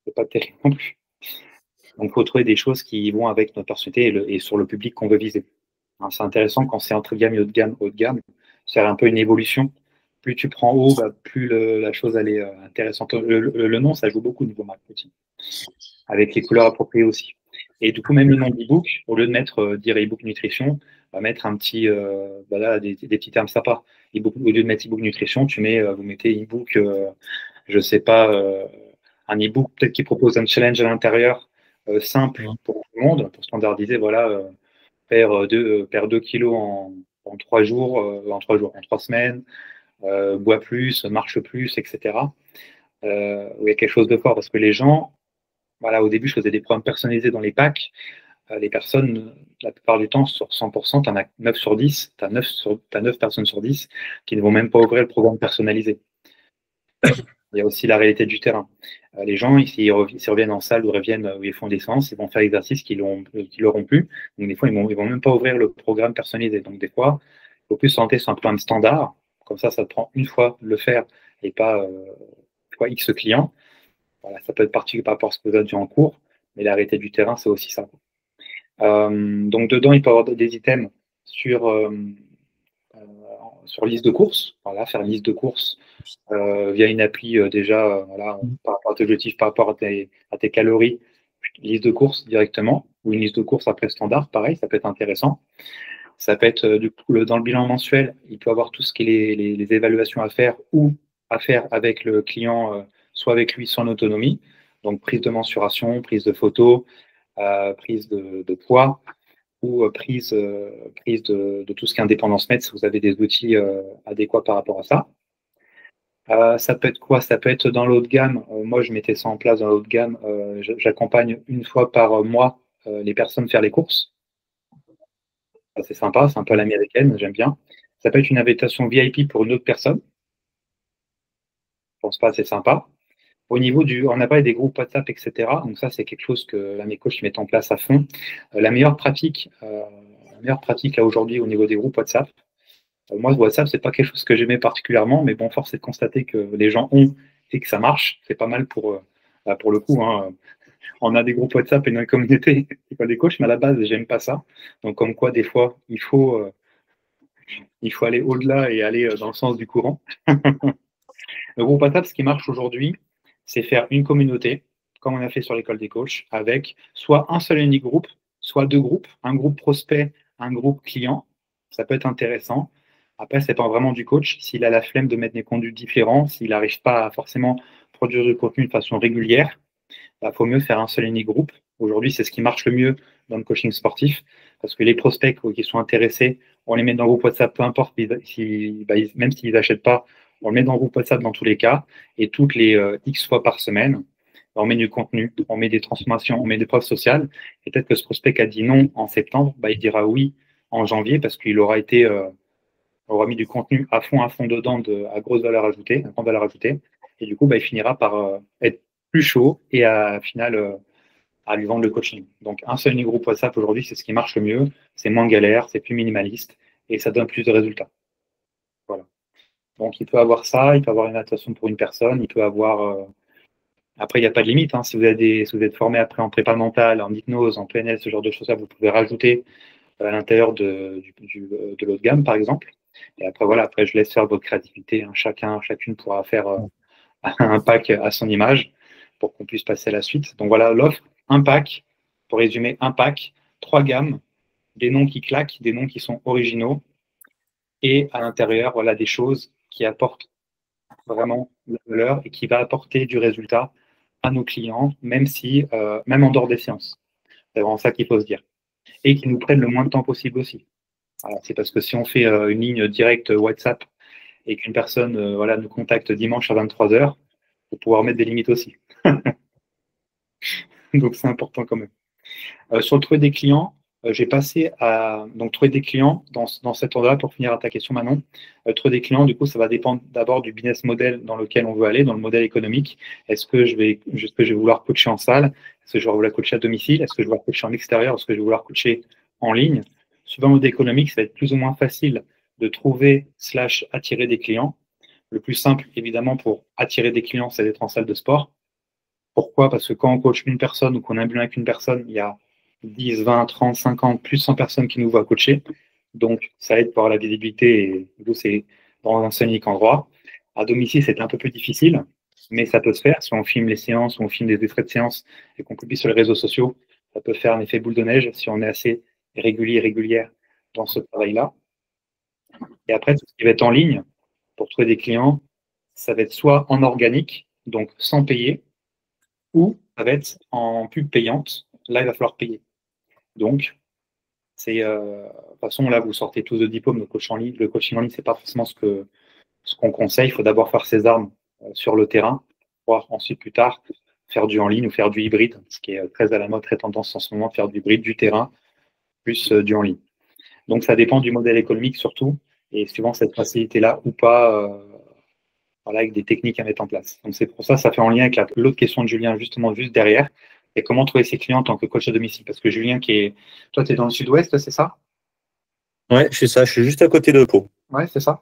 c'est pas terrible non plus. Donc, il faut trouver des choses qui vont avec notre personnalité et sur le public qu'on veut viser. Hein, c'est intéressant quand c'est entre gamme et haut de gamme. C'est un peu une évolution. Plus tu prends haut, plus la chose elle est intéressante. Le nom, ça joue beaucoup au niveau marketing, avec les couleurs appropriées aussi. Et du coup, même le nom d'e-book, au lieu de mettre dire e-book nutrition, on va mettre un petit, des petits termes sympas. Au lieu de mettre e-book nutrition, vous mettez e-book, je sais pas, un e-book peut-être qui propose un challenge à l'intérieur simple pour tout le monde, pour standardiser, voilà, perdre 2 kilos en 3 jours, en 3 semaines, bois plus, marche plus, etc. Où il y a quelque chose de fort parce que les gens, voilà, au début, je faisais des programmes personnalisés dans les packs. Les personnes, la plupart du temps, sur 100%, tu en as 9 sur 10, tu as 9 personnes sur 10 qui ne vont même pas ouvrir le programme personnalisé. Il y a aussi la réalité du terrain. Les gens, s'ils reviennent en salle ou où ils font des séances, ils vont faire l'exercice qui leur ont plu. Donc, des fois, ils vont même pas ouvrir le programme personnalisé. Donc, des fois, il faut plus s'orienter sur un programme standard. Comme ça te prend une fois de le faire et pas X clients. Voilà, ça peut être particulier par rapport à ce que vous avez dit en cours, mais la réalité du terrain, c'est aussi ça. Donc, dedans, il peut y avoir des items sur liste de courses. Voilà, faire une liste de courses via une appli voilà, par rapport à tes objectifs, par rapport à tes calories, liste de courses directement, ou une liste de courses après standard, pareil, ça peut être intéressant. Ça peut être du coup dans le bilan mensuel, il peut y avoir tout ce qui est les évaluations à faire ou à faire avec le client, soit avec lui, soit en autonomie. Donc prise de mensuration, prise de photos, prise de poids ou prise de tout ce qui est indépendance mètre si vous avez des outils adéquats par rapport à ça. Ça peut être quoi? Ça peut être dans le haut de gamme. Moi, je mettais ça en place dans le haut de gamme. J'accompagne une fois par mois les personnes faire les courses. C'est sympa, c'est un peu à l'américaine, j'aime bien. Ça peut être une invitation VIP pour une autre personne. Je pense pas, c'est sympa. Au niveau on a parlé des groupes WhatsApp, etc. Donc ça, c'est quelque chose que mes coachs mettent en place à fond. La meilleure pratique là aujourd'hui au niveau des groupes WhatsApp, moi, WhatsApp, c'est pas quelque chose que j'aimais particulièrement, mais bon, force est de constater que les gens ont et que ça marche. C'est pas mal pour le coup. Hein. On a des groupes WhatsApp et une communauté qui pas des coachs, mais à la base, j'aime pas ça. Donc, comme quoi, des fois, il faut aller au-delà et aller dans le sens du courant. Le groupe WhatsApp, ce qui marche aujourd'hui, c'est faire une communauté, comme on a fait sur l'école des coachs, avec soit un seul et unique groupe, soit 2 groupes, un groupe prospect, un groupe client. Ça peut être intéressant. Après, ça dépend vraiment du coach. S'il a la flemme de mettre des contenus différents, s'il n'arrive pas à forcément produire du contenu de façon régulière, il faut mieux faire un seul et unique groupe. Aujourd'hui, c'est ce qui marche le mieux dans le coaching sportif, parce que les prospects qui sont intéressés, on les met dans le groupe WhatsApp, peu importe, même s'ils n'achètent pas, on le met dans le groupe WhatsApp dans tous les cas, et toutes les X fois par semaine, on met du contenu, on met des transformations, on met des preuves sociales, et peut-être que ce prospect qui a dit non en septembre, il dira oui en janvier, parce qu'il aura été... aura mis du contenu à fond dedans à grosse valeur ajoutée, à grande valeur ajoutée, et du coup, il finira par être plus chaud et à final à lui vendre le coaching. Donc, un seul groupe WhatsApp aujourd'hui, c'est ce qui marche le mieux, c'est moins galère, c'est plus minimaliste et ça donne plus de résultats. Voilà. Donc, il peut avoir ça, il peut avoir une adaptation pour une personne, il peut avoir... Après, il n'y a pas de limite. Hein. Si vous êtes formé après en prépa mentale, en hypnose, en PNL, ce genre de choses-là, vous pouvez rajouter à l'intérieur de l'autre gamme, par exemple. Et après, voilà, après, je laisse faire votre créativité. Hein. Chacune pourra faire un pack à son image pour qu'on puisse passer à la suite. Donc voilà, l'offre, un pack, pour résumer, un pack, 3 gammes, des noms qui claquent, des noms qui sont originaux, et à l'intérieur, voilà, des choses qui apportent vraiment de la valeur et qui va apporter du résultat à nos clients, même en dehors des séances. C'est vraiment ça qu'il faut se dire. Et qui nous prennent le moins de temps possible aussi. C'est parce que si on fait une ligne directe WhatsApp et qu'une personne nous contacte dimanche à 23h, il faut pouvoir mettre des limites aussi. Donc c'est important quand même. Sur le trouver des clients, j'ai passé à trouver des clients dans cet ordre-là pour finir à ta question Manon. Trouver des clients, du coup, ça va dépendre d'abord du business model dans lequel on veut aller, dans le modèle économique. Est-ce que je vais vouloir coacher en salle? Est-ce que je vais vouloir coacher à domicile? Est-ce que je vais vouloir coacher en extérieur? Est-ce que je vais vouloir coacher en ligne? Suivant le modèle économique, ça va être plus ou moins facile de trouver / attirer des clients. Le plus simple, évidemment, pour attirer des clients, c'est d'être en salle de sport. Pourquoi? Parce que quand on coach une personne ou qu'on a un bilan avec une personne, il y a 10, 20, 30, 50, plus 100 personnes qui nous voient coacher. Donc, ça aide pour la visibilité et du coup, c'est dans un seul unique endroit. À domicile, c'est un peu plus difficile, mais ça peut se faire. Si on filme les séances ou on filme des extraits de séances et qu'on publie sur les réseaux sociaux, ça peut faire un effet boule de neige si on est assez régulier et régulière dans ce travail-là. Et après, tout ce qui va être en ligne, pour trouver des clients, ça va être soit en organique, donc sans payer, ou ça va être en pub payante. Là, il va falloir payer. Donc, de toute façon, là, vous sortez tous de diplôme de coach en ligne. Le coaching en ligne, ce n'est pas forcément ce qu'on conseille. Il faut d'abord faire ses armes sur le terrain, pour ensuite, plus tard, faire du en ligne ou faire du hybride, ce qui est très à la mode, très tendance en ce moment, faire du hybride, du terrain, plus du en ligne. Donc, ça dépend du modèle économique surtout, et suivant cette facilité-là ou pas, avec des techniques à mettre en place. Donc, c'est pour ça fait en lien avec l'autre question de Julien, justement, juste derrière. Et comment trouver ses clients en tant que coach à domicile? Parce que Julien, toi, tu es dans le sud-ouest, c'est ça? Ouais, je suis juste à côté de Pau. Ouais, c'est ça.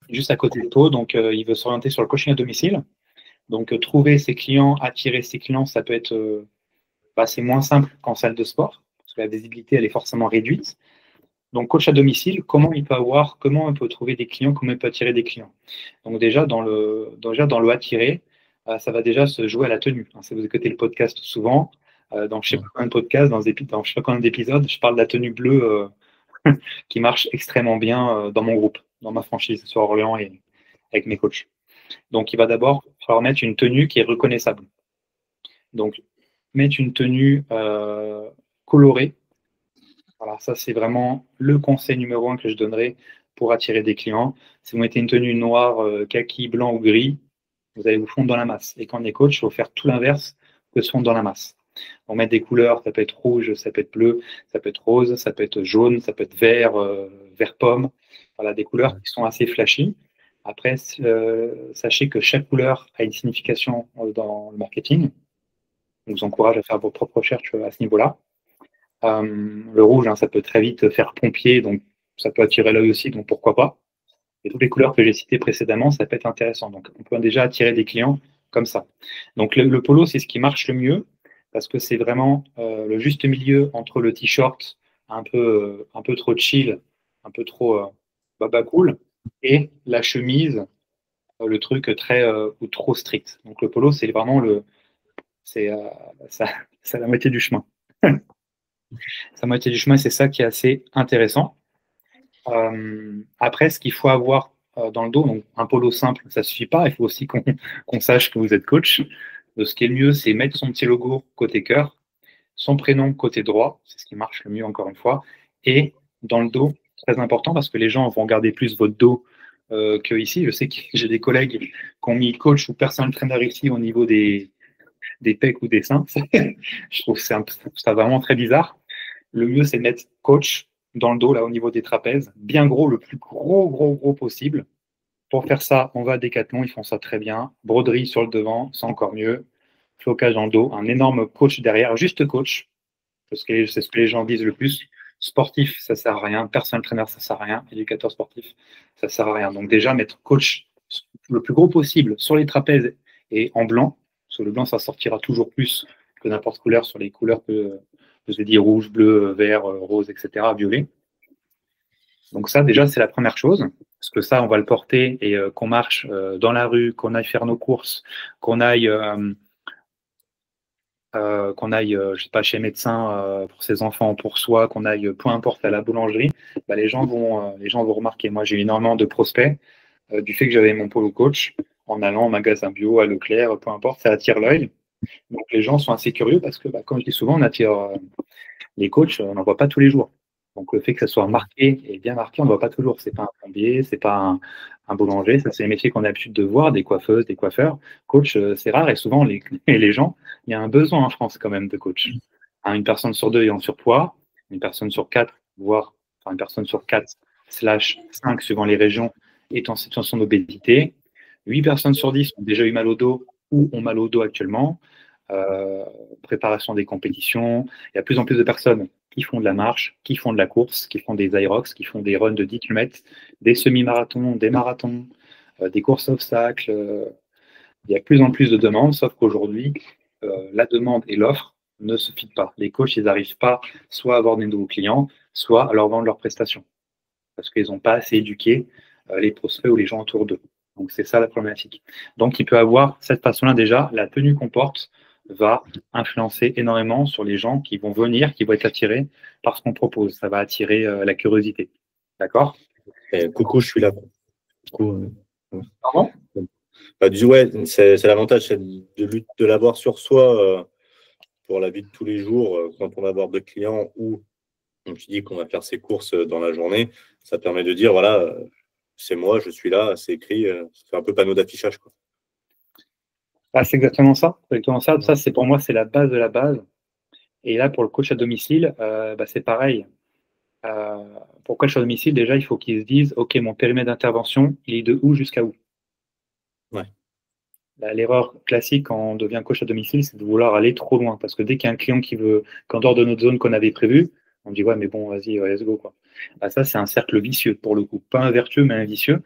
Juste à côté de Pau, donc il veut s'orienter sur le coaching à domicile. Donc, trouver ses clients, attirer ses clients, ça peut être c'est moins simple qu'en salle de sport, parce que la visibilité, elle est forcément réduite. Donc, coach à domicile, comment il peut trouver des clients, comment il peut attirer des clients? Donc, déjà, dans le attirer, ça va déjà se jouer à la tenue. Si vous écoutez le podcast souvent, dans je ne sais pas combien de podcasts, dans je ne sais pas combien d'épisodes, je parle de la tenue bleue qui marche extrêmement bien dans mon groupe, dans ma franchise sur Orléans et avec mes coachs. Donc, il va d'abord falloir mettre une tenue qui est reconnaissable. Donc, mettre une tenue colorée. Voilà, ça, c'est vraiment le conseil numéro 1 que je donnerais pour attirer des clients. Si vous mettez une tenue noire, kaki, blanc ou gris, vous allez vous fondre dans la masse. Et quand on est coach, il faut faire tout l'inverse que se fondre dans la masse. On met des couleurs, ça peut être rouge, ça peut être bleu, ça peut être rose, ça peut être jaune, ça peut être vert, vert pomme. Voilà, des couleurs qui sont assez flashy. Après, sachez que chaque couleur a une signification dans le marketing. Je vous encourage à faire vos propres recherches à ce niveau-là. Le rouge, ça peut très vite faire pompier, donc ça peut attirer l'œil aussi, donc pourquoi pas. Et toutes les couleurs que j'ai citées précédemment, ça peut être intéressant. Donc, on peut déjà attirer des clients comme ça. Donc, le polo, c'est ce qui marche le mieux parce que c'est vraiment le juste milieu entre le t-shirt un peu trop chill, un peu trop baba cool, et la chemise, le truc ou trop strict. Donc, le polo, c'est vraiment c'est la moitié du chemin. Sa moitié du chemin, c'est ça qui est assez intéressant. Après, ce qu'il faut avoir dans le dos, donc un polo simple, ça ne suffit pas. Il faut aussi qu'on sache que vous êtes coach. Ce qui est le mieux, c'est mettre son petit logo côté cœur, son prénom côté droit, c'est ce qui marche le mieux encore une fois, et dans le dos, très important parce que les gens vont regarder plus votre dos que ici. Je sais que j'ai des collègues qui ont mis coach ou personal trainer ici au niveau des pecs ou des seins. Je trouve ça vraiment très bizarre. Le mieux, c'est de mettre coach dans le dos, là, au niveau des trapèzes, bien gros, le plus gros possible. Pour faire ça, on va à Decathlon, ils font ça très bien. Broderie sur le devant, c'est encore mieux. Flocage dans le dos, un énorme coach derrière, juste coach, parce que c'est ce que les gens disent le plus. Sportif, ça sert à rien. Personal trainer, ça sert à rien. Éducateur sportif, ça sert à rien. Donc déjà, mettre coach le plus gros possible sur les trapèzes et en blanc. Sur le blanc, ça sortira toujours plus que n'importe couleur sur les couleurs que je vous ai dit, rouge, bleu, vert, rose, etc., violet. Donc ça, déjà, c'est la première chose. Parce que ça, on va le porter et qu'on marche dans la rue, qu'on aille faire nos courses, qu'on aille, je sais pas, chez médecin pour ses enfants, pour soi, qu'on aille, peu importe, à la boulangerie, bah, les gens vont remarquer. Moi, j'ai eu énormément de prospects du fait que j'avais mon polo coach en allant au magasin bio, à Leclerc, peu importe, ça attire l'œil. Donc les gens sont assez curieux parce que, bah, comme je dis souvent, on attire les coachs, on n'en voit pas tous les jours. Donc le fait que ça soit marqué et bien marqué, on ne voit pas toujours. C'est pas un plombier, c'est pas un boulanger, ça c'est les métiers qu'on a l'habitude de voir, des coiffeuses, des coiffeurs. Coach, c'est rare et souvent les gens, il y a un besoin en France quand même de coach. Une personne sur 2 est en surpoids, une personne sur 4, voire une personne sur 4/5 suivant les régions est en situation d'obésité. 8 personnes sur 10 ont déjà eu mal au dos ou ont mal au dos actuellement. Préparation des compétitions. Il y a de plus en plus de personnes qui font de la marche, qui font de la course, qui font des Irox, qui font des runs de 10 km, des semi-marathons, des marathons, des courses obstacles. Il y a de plus en plus de demandes, sauf qu'aujourd'hui, la demande et l'offre ne se fit pas. Les coachs, ils n'arrivent pas soit à avoir des nouveaux clients, soit à leur vendre leurs prestations. Parce qu'ils n'ont pas assez éduqué les prospects ou les gens autour d'eux. Donc, c'est ça la problématique. Donc, il peut avoir cette façon-là déjà, la tenue qu'on porte va influencer énormément sur les gens qui vont venir, qui vont être attirés par ce qu'on propose. Ça va attirer la curiosité. D'accord ? Coucou, je suis là. Pardon ? Ouais, c'est l'avantage de l'avoir sur soi pour la vie de tous les jours quand on va avoir des clients ou on se dit qu'on va faire ses courses dans la journée. Ça permet de dire, voilà, c'est moi, je suis là, c'est écrit. C'est un peu panneau d'affichage, quoi. Ah, c'est exactement ça. Ça, c'est pour moi, c'est la base de la base. Et là, pour le coach à domicile, c'est pareil. Pour le coach à domicile, déjà, il faut qu'ils se disent, OK, mon périmètre d'intervention, il est de où jusqu'à où? Ouais. L'erreur classique quand on devient coach à domicile, c'est de vouloir aller trop loin. Parce que dès qu'il y a un client qu'en dehors de notre zone qu'on avait prévue, on dit, ouais, mais bon, vas-y, let's go, quoi. Ça, c'est un cercle vicieux, pour le coup. Pas un vertueux, mais un vicieux.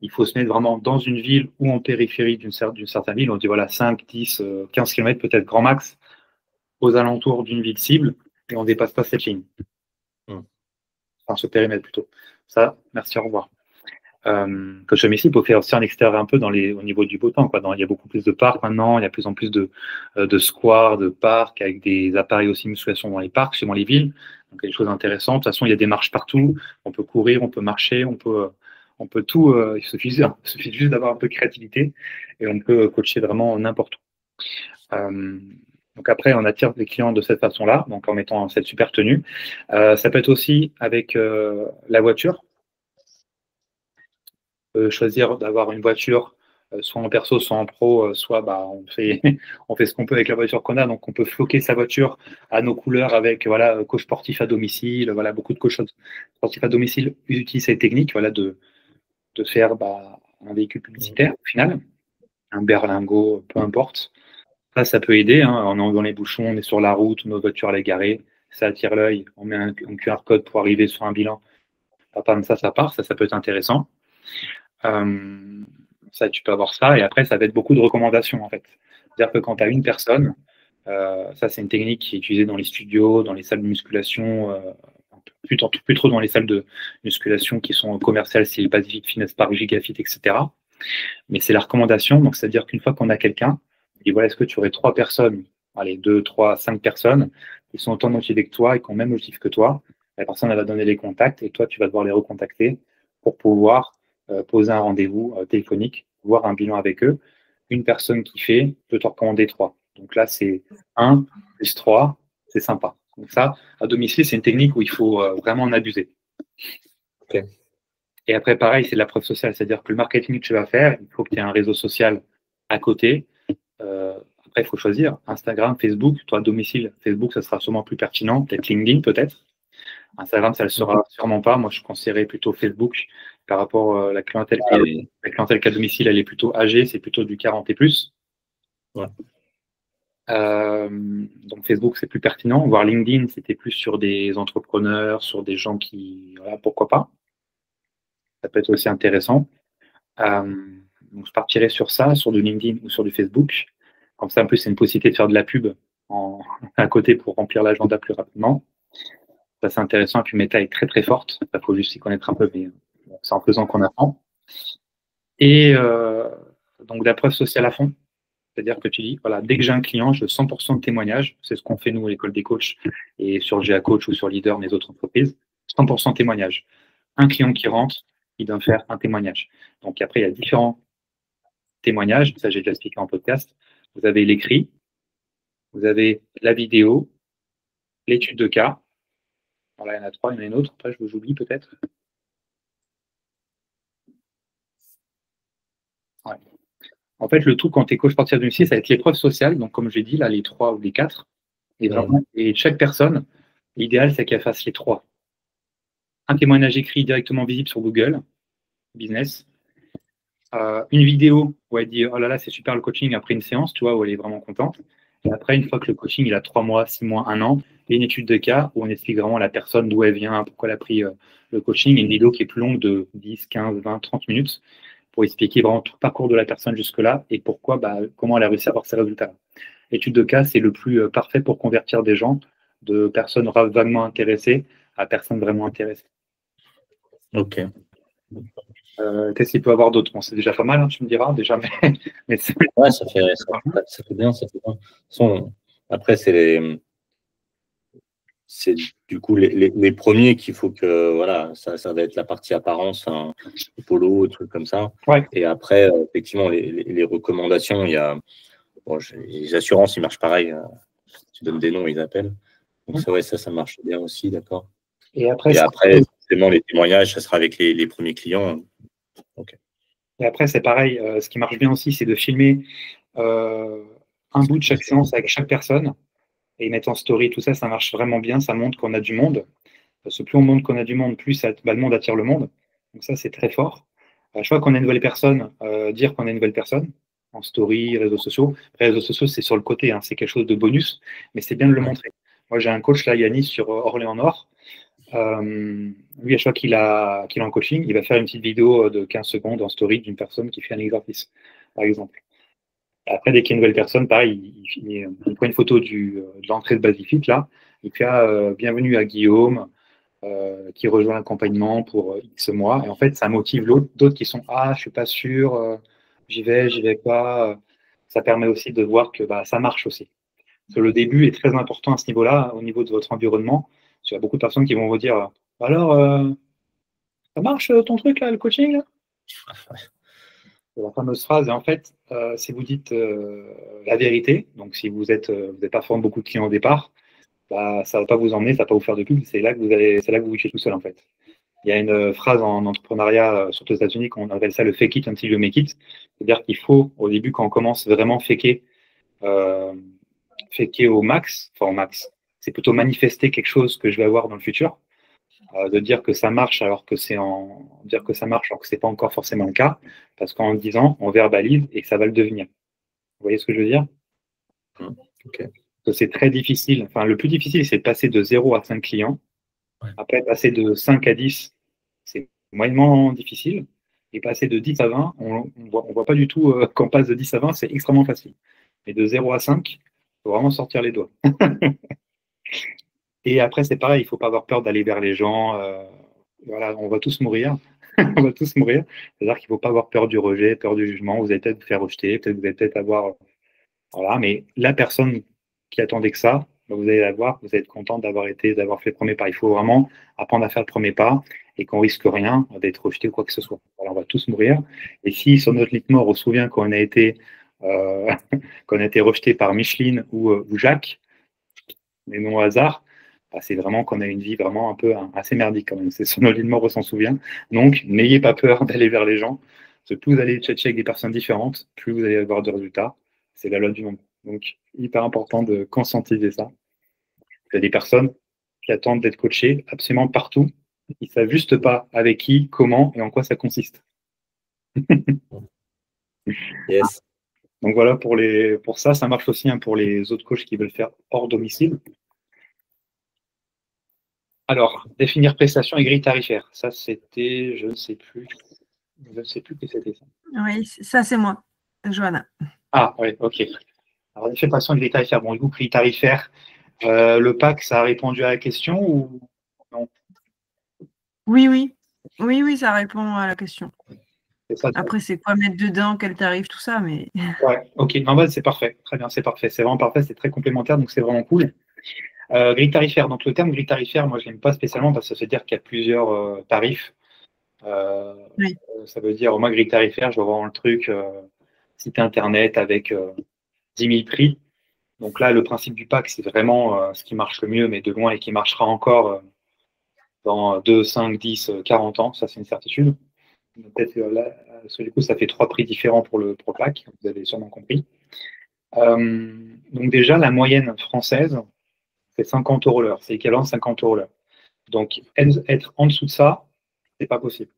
Il faut se mettre vraiment dans une ville ou en périphérie d'une certaine ville. On dit, voilà, 5, 10, 15 km, peut-être grand max, aux alentours d'une ville cible, et on ne dépasse pas cette ligne. Enfin, ce périmètre, plutôt. Ça, merci, au revoir. Coach à domicile, il faut faire aussi en extérieur un peu au niveau du beau temps, quoi. Il y a beaucoup plus de parcs maintenant, il y a de plus en plus de squares, de parcs, avec des appareils aussi musculation dans les parcs, suivant les villes. Donc il y a des choses intéressantes. De toute façon, il y a des marches partout. On peut courir, on peut marcher, on peut tout. Il suffit juste d'avoir un peu de créativité et on peut coacher vraiment n'importe où. Donc après, on attire des clients de cette façon-là, donc en mettant cette super tenue. Ça peut être aussi avec la voiture. Choisir d'avoir une voiture soit en perso, soit en pro, soit on fait ce qu'on peut avec la voiture qu'on a. Donc on peut floquer sa voiture à nos couleurs avec coach sportif à domicile. Voilà, beaucoup de coachs sportifs à domicile utilisent cette technique, de faire un véhicule publicitaire au final, un berlingot, peu importe. Ça peut aider. On est dans les bouchons, on est sur la route, notre voiture elle est garée, ça attire l'œil. On met un QR code pour arriver sur un bilan. Ça part. Ça peut être intéressant. Ça, tu peux avoir ça, et après, ça va être beaucoup de recommandations, en fait. C'est-à-dire que quand tu as une personne, ça, c'est une technique qui est utilisée dans les studios, dans les salles de musculation, plus trop dans les salles de musculation qui sont commerciales, c'est Pacific Fitness Park, Gigafit, etc. Mais c'est la recommandation, donc c'est-à-dire qu'une fois qu'on a quelqu'un, on dit, voilà, est-ce que tu aurais 3 personnes, allez, 2, 3, 5 personnes, qui sont autant motivés que toi et qui ont le même motif que toi. La personne, elle va donner les contacts et toi, tu vas devoir les recontacter pour pouvoir poser un rendez-vous téléphonique, voir un bilan avec eux. Une personne qui fait peut te recommander 3. Donc là, c'est 1 plus 3, c'est sympa. Donc ça, à domicile, c'est une technique où il faut vraiment en abuser. Okay. Et après, pareil, c'est de la preuve sociale. C'est-à-dire que le marketing que tu vas faire, il faut que tu aies un réseau social à côté. Après, il faut choisir Instagram, Facebook. Toi, à domicile, Facebook, ça sera sûrement plus pertinent. Peut-être LinkedIn, peut-être. Instagram, ça ne le sera sûrement pas. Moi, je conseillerais plutôt Facebook par rapport à la clientèle. La clientèle qu'à domicile, elle est plutôt âgée. C'est plutôt du 40 et plus. Ouais. Donc Facebook, c'est plus pertinent. Voir LinkedIn, c'était plus sur des entrepreneurs, sur des gens qui, voilà, pourquoi pas. Ça peut être aussi intéressant. Donc je partirais sur ça, sur du LinkedIn ou sur du Facebook. Comme ça, en plus, c'est une possibilité de faire de la pub à côté pour remplir l'agenda plus rapidement. Ça, c'est intéressant. Et puis Meta est très très forte. Il faut juste s'y connaître un peu, mais c'est en faisant qu'on apprend. Et donc de la preuve sociale à fond. C'est-à-dire que tu dis, voilà, dès que j'ai un client, je veux 100% de témoignages. C'est ce qu'on fait, nous, à l'école des coachs et sur GA Coach ou sur Leader, mes autres entreprises. 100% témoignages. Un client qui rentre, il doit faire un témoignage. Donc après, il y a différents témoignages. Ça, j'ai déjà expliqué en podcast. Vous avez l'écrit, vous avez la vidéo, l'étude de cas. Voilà, il y en a 3, il y en a une autre. Après, je vous oublie peut-être. Ouais. En fait, le tout, quand tu es coach sportif du ça va être l'épreuve sociale. Donc, comme j'ai dit, là, les 3 ou les 4. Et, vraiment, et chaque personne, l'idéal, c'est qu'elle fasse les 3. Un témoignage écrit directement visible sur Google Business. Une vidéo où elle dit « Oh là là, c'est super le coaching » après une séance, tu vois, où elle est vraiment contente. Et après, une fois que le coaching, il a 3 mois, 6 mois, 1 an, il y a une étude de cas où on explique vraiment la personne, d'où elle vient, pourquoi elle a pris le coaching. Une vidéo qui est plus longue de 10, 15, 20, 30 minutes pour expliquer vraiment tout le parcours de la personne jusque-là et pourquoi, comment elle a réussi à avoir ces résultats. L'étude de cas, c'est le plus parfait pour convertir des gens de personnes vaguement intéressées à personnes vraiment intéressées. Ok. Qu'est-ce qu'il peut y avoir d'autre? Bon, c'est déjà pas mal, hein, tu me diras, déjà. Mais ouais, ça fait bien, ça fait bien. De toute façon, après, c'est du coup les premiers qu'il faut que, voilà, ça va être la partie apparence, un polo, des trucs comme ça. Ouais. Et après, effectivement, les recommandations, il y a les assurances, ils marchent pareil. Tu donnes des noms, ils appellent. Donc, c'est vrai, ça marche bien aussi, d'accord. Et après, forcément, les témoignages, ça sera avec les premiers clients. Okay. Et après, c'est pareil. Ce qui marche bien aussi, c'est de filmer un bout de chaque séance avec chaque personne et mettre en story. Tout ça, ça marche vraiment bien. Ça montre qu'on a du monde. Parce que plus on montre qu'on a du monde, plus le monde attire le monde. Donc ça, c'est très fort. Je vois qu'on a une nouvelle personne, dire qu'on a une nouvelle personne en story, réseaux sociaux. Les réseaux sociaux, c'est sur le côté. Hein, c'est quelque chose de bonus, mais c'est bien de le montrer. Moi, j'ai un coach, là, Yannis, sur Orléans-Nord. Lui, à chaque fois qu'il est en coaching, il va faire une petite vidéo de 15 secondes en story d'une personne qui fait un exercice, par exemple. Après, dès qu'il y a une nouvelle personne, pareil, il prend une photo de l'entrée de Basifit, là. Il fait bienvenue à Guillaume, qui rejoint l'accompagnement pour X mois. Et en fait, ça motive d'autres qui sont je suis pas sûr, j'y vais pas. Ça permet aussi de voir que ça marche aussi. Parce que le début est très important à ce niveau-là, au niveau de votre environnement. Il y a beaucoup de personnes qui vont vous dire alors, ça marche ton truc là, le coaching là? C'est la fameuse phrase. Et en fait, si vous dites la vérité, donc si vous n'êtes pas forcément beaucoup de clients au départ, ça ne va pas vous emmener, ça ne va pas vous faire de pub. C'est là que vous wishez tout seul en fait. Il y a une phrase en entrepreneuriat, surtout aux États-Unis, qu'on appelle ça le fake it until you make it. C'est-à-dire qu'il faut, au début, quand on commence vraiment faker au max, c'est plutôt manifester quelque chose que je vais avoir dans le futur, de dire que ça marche alors que dire que ça marche alors que c'est pas encore forcément le cas, parce qu'en le disant, on verbalise et que ça va le devenir. Vous voyez ce que je veux dire? Okay. C'est très difficile. Enfin, le plus difficile, c'est de passer de 0 à 5 clients. Ouais. Après, passer de 5 à 10, c'est moyennement difficile. Et passer de 10 à 20, on voit pas du tout quand on passe de 10 à 20, c'est extrêmement facile. Mais de 0 à 5, il faut vraiment sortir les doigts. Et après, c'est pareil, il ne faut pas avoir peur d'aller vers les gens. Voilà, on va tous mourir. On va tous mourir. C'est-à-dire qu'il ne faut pas avoir peur du rejet, peur du jugement. Vous allez peut-être vous faire rejeter, vous allez peut-être avoir... Voilà, mais la personne qui attendait que ça, bah, vous allez la voir, vous allez être content d'avoir fait le premier pas. Il faut vraiment apprendre à faire le premier pas et qu'on risque rien d'être rejeté ou quoi que ce soit. Alors, on va tous mourir. Et si sur notre lit de mort, on se souvient qu'on a été rejeté par Micheline ou Jacques, mais non au hasard, bah, c'est vraiment qu'on a une vie vraiment un peu assez merdique quand même. C'est sur notre lit de mort, on s'en souvient. Donc, n'ayez pas peur d'aller vers les gens. Parce que plus vous allez tchatcher avec des personnes différentes, plus vous allez avoir de résultats. C'est la loi du nombre. Donc, hyper important de conscientiser ça. Il y a des personnes qui attendent d'être coachées absolument partout. Ils ne savent juste pas avec qui, comment et en quoi ça consiste. Yes. Donc voilà, pour ça, ça marche aussi pour les autres coachs qui veulent faire hors domicile. Alors, définir prestation et grille tarifaire. Ça, c'était, je ne sais plus que c'était ça. Oui, ça c'est moi, Johanna. Ah, oui, ok. Alors, définir prestation et grille tarifaire. Bon, du coup, grille tarifaire, le pack, ça a répondu à la question ou non? Oui, ça répond à la question. Ça, après, c'est quoi mettre dedans, quel tarif, tout ça, mais. Ouais, ok, non, bah, c'est parfait. Très bien, c'est parfait. C'est vraiment parfait, c'est très complémentaire, donc c'est vraiment cool. Grille tarifaire. Donc, le terme grille tarifaire, moi, je n'aime pas spécialement parce que ça veut dire qu'il y a plusieurs tarifs. Oui. Ça veut dire, moi, grille tarifaire, je vois vraiment le truc, site internet avec 10 000 prix. Donc là, le principe du pack, c'est vraiment ce qui marche le mieux, mais de loin et qui marchera encore dans 2, 5, 10, 40 ans. Ça, c'est une certitude. Peut-être là, sur les coups, ça fait 3 prix différents pour le pack. Vous avez sûrement compris. Donc déjà, la moyenne française, c'est 50 € l'heure. C'est équivalent à 50 € l'heure. Donc, être en dessous de ça, c'est pas possible.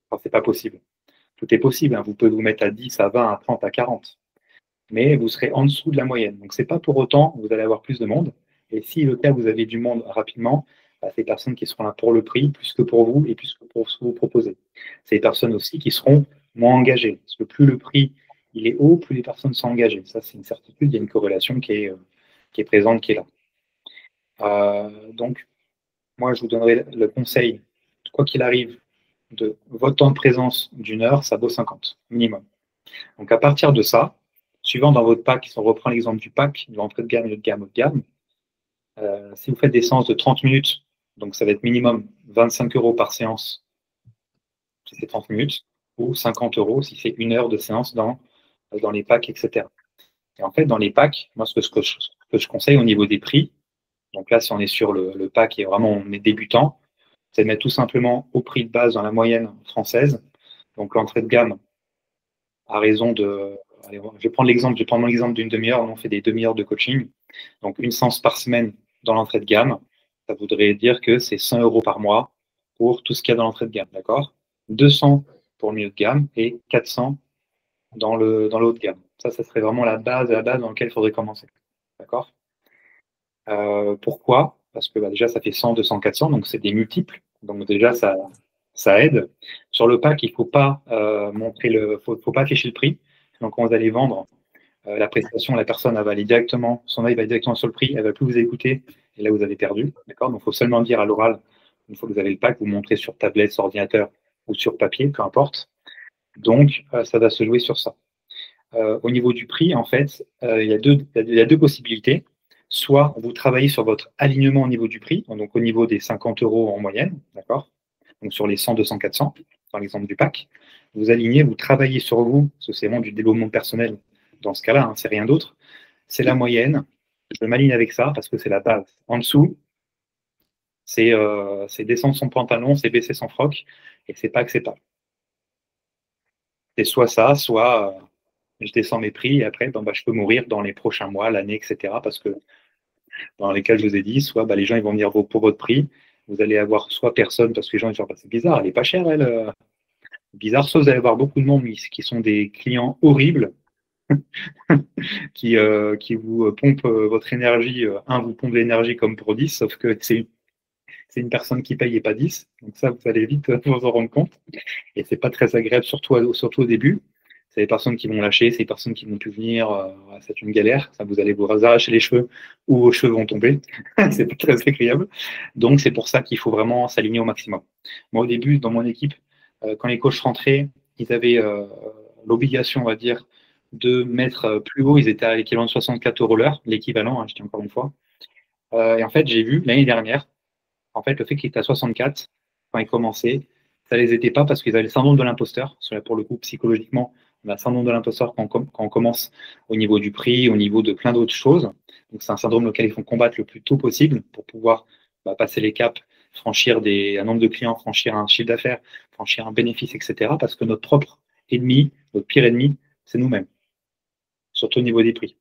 Enfin, c'est pas possible. Tout est possible. Hein. Vous pouvez vous mettre à 10, à 20, à 30, à 40. Mais vous serez en dessous de la moyenne. Donc, c'est pas pour autant que vous allez avoir plus de monde. Et si le cas, vous avez du monde rapidement, bah, c'est des personnes qui seront là pour le prix, plus que pour vous et plus que pour ce que vous proposez. C'est des personnes aussi qui seront moins engagées. Parce que plus le prix il est haut, plus les personnes sont engagées. Ça, c'est une certitude. Il y a une corrélation qui est présente, qui est là. Donc, moi, je vous donnerai le conseil, quoi qu'il arrive, de votre temps de présence d'1 heure, ça vaut 50 minimum. Donc, à partir de ça, suivant dans votre pack, si on reprend l'exemple du pack, de l'entrée de gamme, haut de gamme, haut de gamme, si vous faites des séances de 30 minutes, donc ça va être minimum 25 € par séance si c'est 30 minutes, ou 50 € si c'est 1 heure de séance dans les packs, etc. Et en fait, dans les packs, moi, ce que je conseille au niveau des prix, donc là, si on est sur le pack et vraiment on est débutant, c'est de mettre tout simplement au prix de base dans la moyenne française. Donc l'entrée de gamme à raison de. Allez, je vais prendre mon exemple d'une demi-heure. On fait des demi-heures de coaching. Donc une séance par semaine dans l'entrée de gamme, ça voudrait dire que c'est 100 € par mois pour tout ce qu'il y a dans l'entrée de gamme, d'accord? 200 pour le milieu de gamme et 400 dans le haut de gamme. Ça serait vraiment la base dans laquelle il faudrait commencer, d'accord? Pourquoi? Parce que déjà, ça fait 100, 200, 400, donc c'est des multiples. Donc déjà, ça aide. Sur le pack, il ne faut pas faut pas afficher le prix. Donc quand vous allez vendre la prestation, la personne elle va aller directement, son œil va directement sur le prix, elle ne va plus vous écouter, et là vous avez perdu. D'accord? Donc il faut seulement dire à l'oral, une fois que vous avez le pack, vous montrez sur tablette, sur ordinateur ou sur papier, peu importe. Donc ça va se jouer sur ça. Au niveau du prix, en fait, il y a deux possibilités. Soit vous travaillez sur votre alignement au niveau du prix, donc au niveau des 50 € en moyenne, d'accord? Donc sur les 100, 200, 400, par exemple du pack, vous alignez, vous travaillez sur vous, parce que c'est vraiment du développement personnel dans ce cas-là, hein, c'est rien d'autre. C'est la moyenne, je m'aligne avec ça parce que c'est la base. En dessous, c'est descendre son pantalon, c'est baisser son froc, et c'est pas acceptable. C'est soit ça, soit je descends mes prix et après, je peux mourir dans les prochains mois, l'année, etc. Parce que dans lesquels je vous ai dit, soit les gens ils vont venir pour votre prix, vous allez avoir soit personne, parce que les gens ils vont dire, c'est bizarre, elle n'est pas chère, elle. Bizarre, soit vous allez avoir beaucoup de monde qui sont des clients horribles, qui vous pompent votre énergie. Un vous pompe l'énergie comme pour 10, sauf que c'est une personne qui paye et pas 10. Donc ça, vous allez vite vous en rendre compte. Et c'est pas très agréable, surtout au début. C'est les personnes qui vont lâcher, c'est les personnes qui vont plus venir. C'est une galère. Ça, vous allez vous arracher les cheveux ou vos cheveux vont tomber. C'est pas très agréable. Donc, c'est pour ça qu'il faut vraiment s'aligner au maximum. Moi, au début, dans mon équipe, quand les coachs rentraient, ils avaient l'obligation, on va dire, de mettre plus haut. Ils étaient à l'équivalent de 64 € l'heure, l'équivalent, hein, je dis encore une fois. Et en fait, j'ai vu l'année dernière, en fait, le fait qu'ils étaient à 64 quand ils commençaient, ça les aidait pas parce qu'ils avaient le syndrome de l'imposteur. Parce que là, pour le coup, psychologiquement, on a le syndrome de l'imposteur quand on commence au niveau du prix, au niveau de plein d'autres choses. Donc, c'est un syndrome auquel il faut combattre le plus tôt possible pour pouvoir passer les caps, franchir un nombre de clients, franchir un chiffre d'affaires, franchir un bénéfice, etc. Parce que notre propre ennemi, notre pire ennemi, c'est nous-mêmes, surtout au niveau des prix.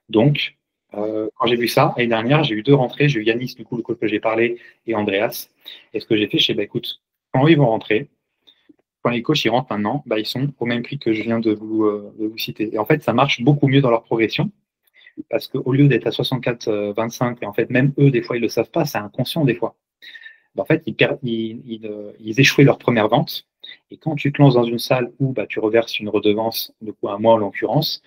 Donc, quand j'ai vu ça, l'année dernière, j'ai eu 2 rentrées. J'ai eu Yanis, du coup, le coach que j'ai parlé, et Andreas. Et ce que j'ai fait, je sais, écoute, quand ils vont rentrer, quand les coachs ils rentrent maintenant, ils sont au même prix que je viens de vous citer. Et en fait, ça marche beaucoup mieux dans leur progression parce qu'au lieu d'être à 64, 25, et en fait, même eux, des fois, ils ne le savent pas, c'est inconscient des fois. En fait, ils échouaient leur première vente. Et quand tu te lances dans une salle où tu reverses une redevance, de coup, un mois en l'occurrence,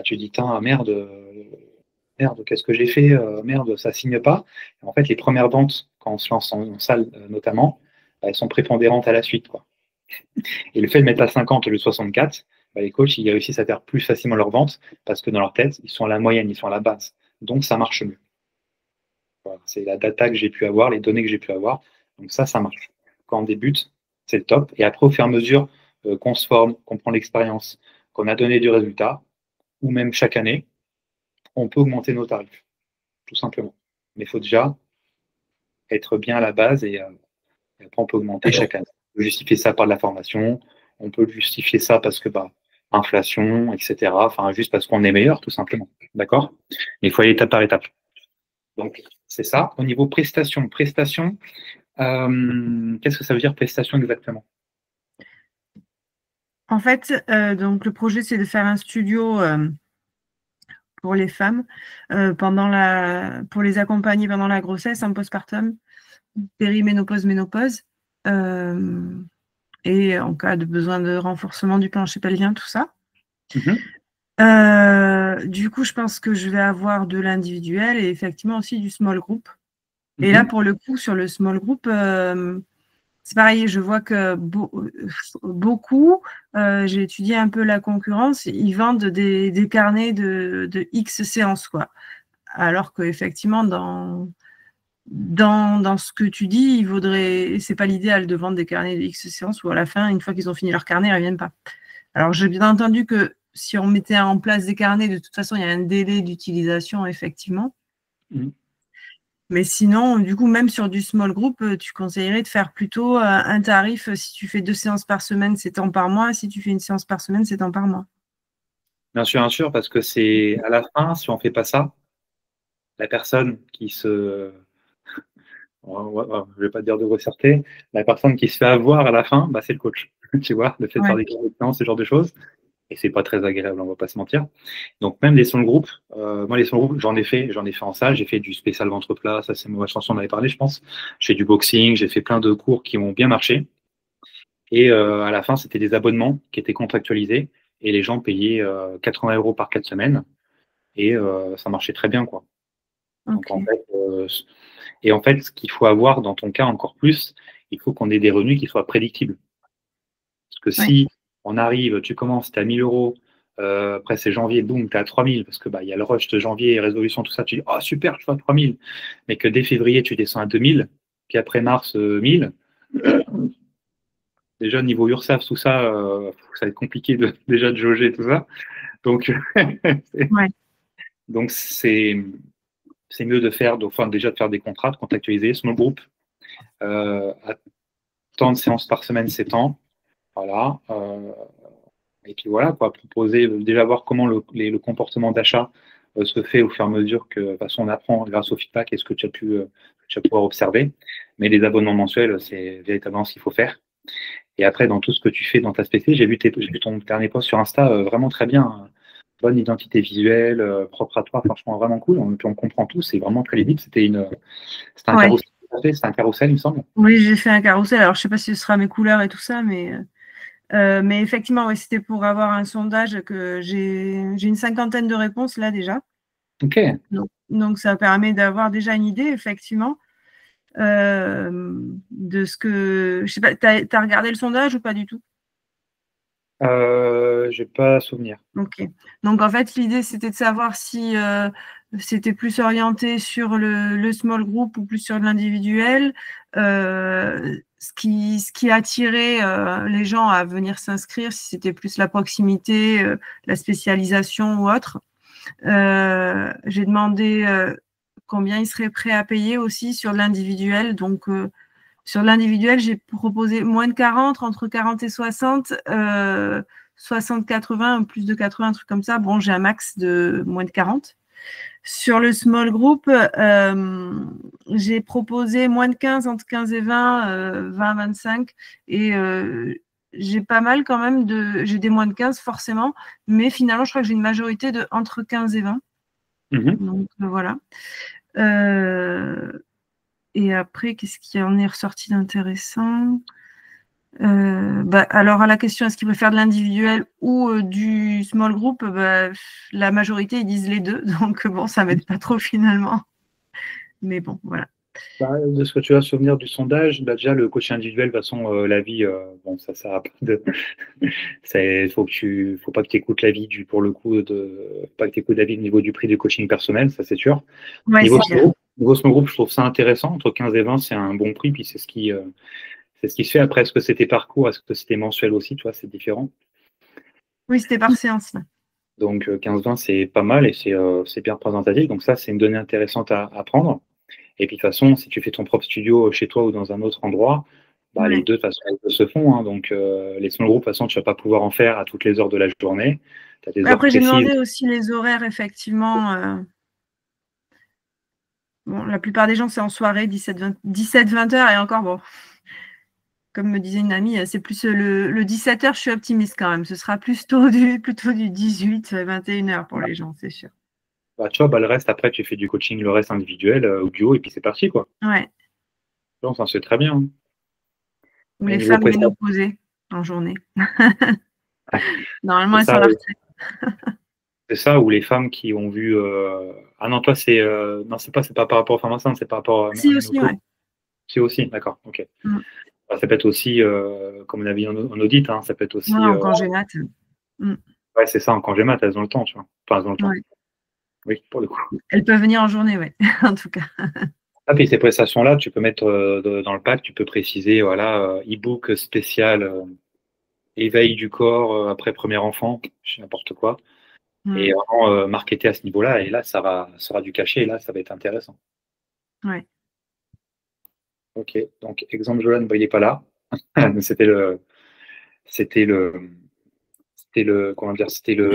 tu dis, merde, qu'est-ce que j'ai fait? Merde, ça signe pas. Et en fait, les premières ventes, quand on se lance en salle notamment, elles sont prépondérantes à la suite, quoi. Et le fait de mettre à 50 au lieu de 64, les coachs, ils réussissent à faire plus facilement leur vente parce que dans leur tête, ils sont à la moyenne, ils sont à la base. Donc, ça marche mieux. Voilà, c'est la data que j'ai pu avoir, les données que j'ai pu avoir. Donc, ça marche. Quand on débute, c'est le top. Et après, au fur et à mesure qu'on se forme, qu'on prend l'expérience, qu'on a donné du résultat, ou même chaque année, on peut augmenter nos tarifs, tout simplement. Mais il faut déjà être bien à la base et après, on peut augmenter chaque année. On peut justifier ça par de la formation, on peut justifier ça parce que inflation, etc. Enfin, juste parce qu'on est meilleur, tout simplement. D'accord? Mais il faut aller étape par étape. Donc, c'est ça. Au niveau prestation, qu'est-ce que ça veut dire prestation exactement? En fait, donc le projet, c'est de faire un studio pour les femmes pour les accompagner pendant la grossesse, en postpartum, périménopause, ménopause, et en cas de besoin de renforcement du plancher pelvien, tout ça. Du coup, je pense que je vais avoir de l'individuel et effectivement aussi du small group. Et là, pour le coup, sur le small group, c'est pareil, je vois que beaucoup, j'ai étudié un peu la concurrence, ils vendent des carnets de X séances, quoi. Alors qu'effectivement, dans ce que tu dis, il vaudrait, c'est pas l'idéal de vendre des carnets de X séances où à la fin, une fois qu'ils ont fini leur carnet, ils ne reviennent pas. Alors, j'ai bien entendu que si on mettait en place des carnets, de toute façon, il y a un délai d'utilisation, effectivement. Mais sinon, du coup, même sur du small group, tu conseillerais de faire plutôt un tarif, si tu fais 2 séances par semaine, c'est tant par mois. Si tu fais une séance par semaine, c'est tant par mois. Bien sûr, parce que c'est à la fin, si on ne fait pas ça, la personne qui se... je ne vais pas dire de ressortir, la personne qui se fait avoir à la fin, c'est le coach. Tu vois, le fait de faire des séances, ce genre de choses. Et c'est pas très agréable, on va pas se mentir. Donc même les small group, moi les small group, j'en ai fait en salle, j'ai fait du spécial ventre plat, ça c'est ma chanson, on en avait parlé, je pense. J'ai fait du boxing, j'ai fait plein de cours qui ont bien marché. Et à la fin, c'était des abonnements qui étaient contractualisés et les gens payaient 80 € par 4 semaines et ça marchait très bien, quoi. Donc, en fait, ce qu'il faut avoir dans ton cas encore plus, il faut qu'on ait des revenus qui soient prédictibles. Parce que si on arrive, tu commences, tu es à 1 000 €, après c'est janvier, boum, tu es à 3 000, parce que il y a le rush de janvier, résolution, tout ça, tu dis, oh super, je fais à 3 000, mais que dès février, tu descends à 2 000, puis après mars, 1 000, déjà niveau URSAF, tout ça, ça va être compliqué déjà de jauger tout ça. Donc, donc c'est mieux de faire, déjà de faire des contrats, de contractualiser, small group, à tant de séances par semaine, c'est tant. Voilà. Et puis voilà, quoi, proposer, déjà voir comment le comportement d'achat se fait au fur et à mesure que, de toute façon, on apprend grâce au feedback et ce que tu vas pouvoir observer. Mais les abonnements mensuels, c'est véritablement ce qu'il faut faire. Et après, dans tout ce que tu fais dans ta spécialité, j'ai vu ton dernier post sur Insta, vraiment très bien. Bonne identité visuelle, propre à toi, franchement vraiment cool. On comprend tout, c'est vraiment très lisible. C'était un carrousel. C'était un carrousel, il me semble. Oui, j'ai fait un carrousel. Alors, je ne sais pas si ce sera mes couleurs et tout ça, mais effectivement, c'était pour avoir un sondage que j'ai une 50aine de réponses là déjà. Ok. Donc, ça permet d'avoir déjà une idée, effectivement, de ce que... Je sais pas, tu as regardé le sondage ou pas du tout? J'ai pas souvenir. Ok. Donc, en fait, l'idée, c'était de savoir si c'était plus orienté sur le small group ou plus sur l'individuel. Ce qui attirait les gens à venir s'inscrire, si c'était plus la proximité, la spécialisation ou autre. J'ai demandé combien ils seraient prêts à payer aussi sur l'individuel. Donc, sur l'individuel, j'ai proposé moins de 40, entre 40 et 60, 60, 80, plus de 80, un truc comme ça. Bon, j'ai un max de moins de 40. Sur le small group, j'ai proposé moins de 15, entre 15 et 20, 20, 25. Et j'ai pas mal quand même j'ai des moins de 15 forcément, mais finalement, je crois que j'ai une majorité de entre 15 et 20. Donc, voilà. Et après, qu'est-ce qui en est ressorti d'intéressant? Alors, à la question, est-ce qu'ils préfèrent de l'individuel ou du small group, la majorité, ils disent les deux. Donc, bon, ça ne m'aide pas trop finalement. Mais bon, voilà. De ce que tu as souvenir du sondage, déjà, le coach individuel, de toute façon, l'avis, bon, ça sert à pas de. Faut pas que tu écoutes l'avis pour le coup, pas que tu écoutes l'avis au niveau du prix du coaching personnel, ça c'est sûr. Ouais, niveau small group, je trouve ça intéressant. Entre 15 et 20, c'est un bon prix, puis c'est ce qui se fait. Après, est-ce que c'était parcours, est-ce que c'était mensuel aussi, tu vois, c'est différent. Oui, c'était par séance. Donc 15-20, c'est pas mal et c'est bien représentatif. Donc ça, c'est une donnée intéressante à prendre. Et puis de toute façon, si tu fais ton propre studio chez toi ou dans un autre endroit, les deux de toute façon se font. Hein. Donc les small group, de toute façon, tu ne vas pas pouvoir en faire à toutes les heures de la journée. Après, j'ai demandé aussi les horaires, effectivement. Bon, la plupart des gens, c'est en soirée, 17-20 heures, et encore, bon, comme me disait une amie, c'est plus le 17 heures, je suis optimiste quand même. Ce sera plutôt du 18-21 heures pour les gens, c'est sûr. Tu vois, le reste, après, tu fais du coaching, le reste individuel ou duo, et puis c'est parti, quoi. Ouais. Donc, ça, c'est très bien. Hein. Ou les femmes ménopausées en journée. Normalement, elles sont à la retraite. C'est ça, ou les femmes qui ont vu. Ah non, toi, c'est. Non, c'est pas par rapport aux femmes enceintes, c'est par rapport à. Si, aussi, ouais. Si, aussi, d'accord, ok. Ça peut être aussi, comme on a vu en audit, hein, ça peut être aussi. En congé mat. Ouais, c'est ça, en congé mat, elles ont le temps, tu vois. Enfin, elles ont le temps. Ouais. Oui, pour le coup. Elles peuvent venir en journée, oui, en tout cas. Ah, puis ces prestations-là, tu peux mettre dans le pack, tu peux préciser, voilà, e-book spécial, éveil du corps après premier enfant, je sais n'importe quoi. Et vraiment marketer à ce niveau-là, et là, ça sera du cachet, et là, ça va être intéressant. Ouais. Ok, donc exemple Jolan, il n'est pas là. C'était le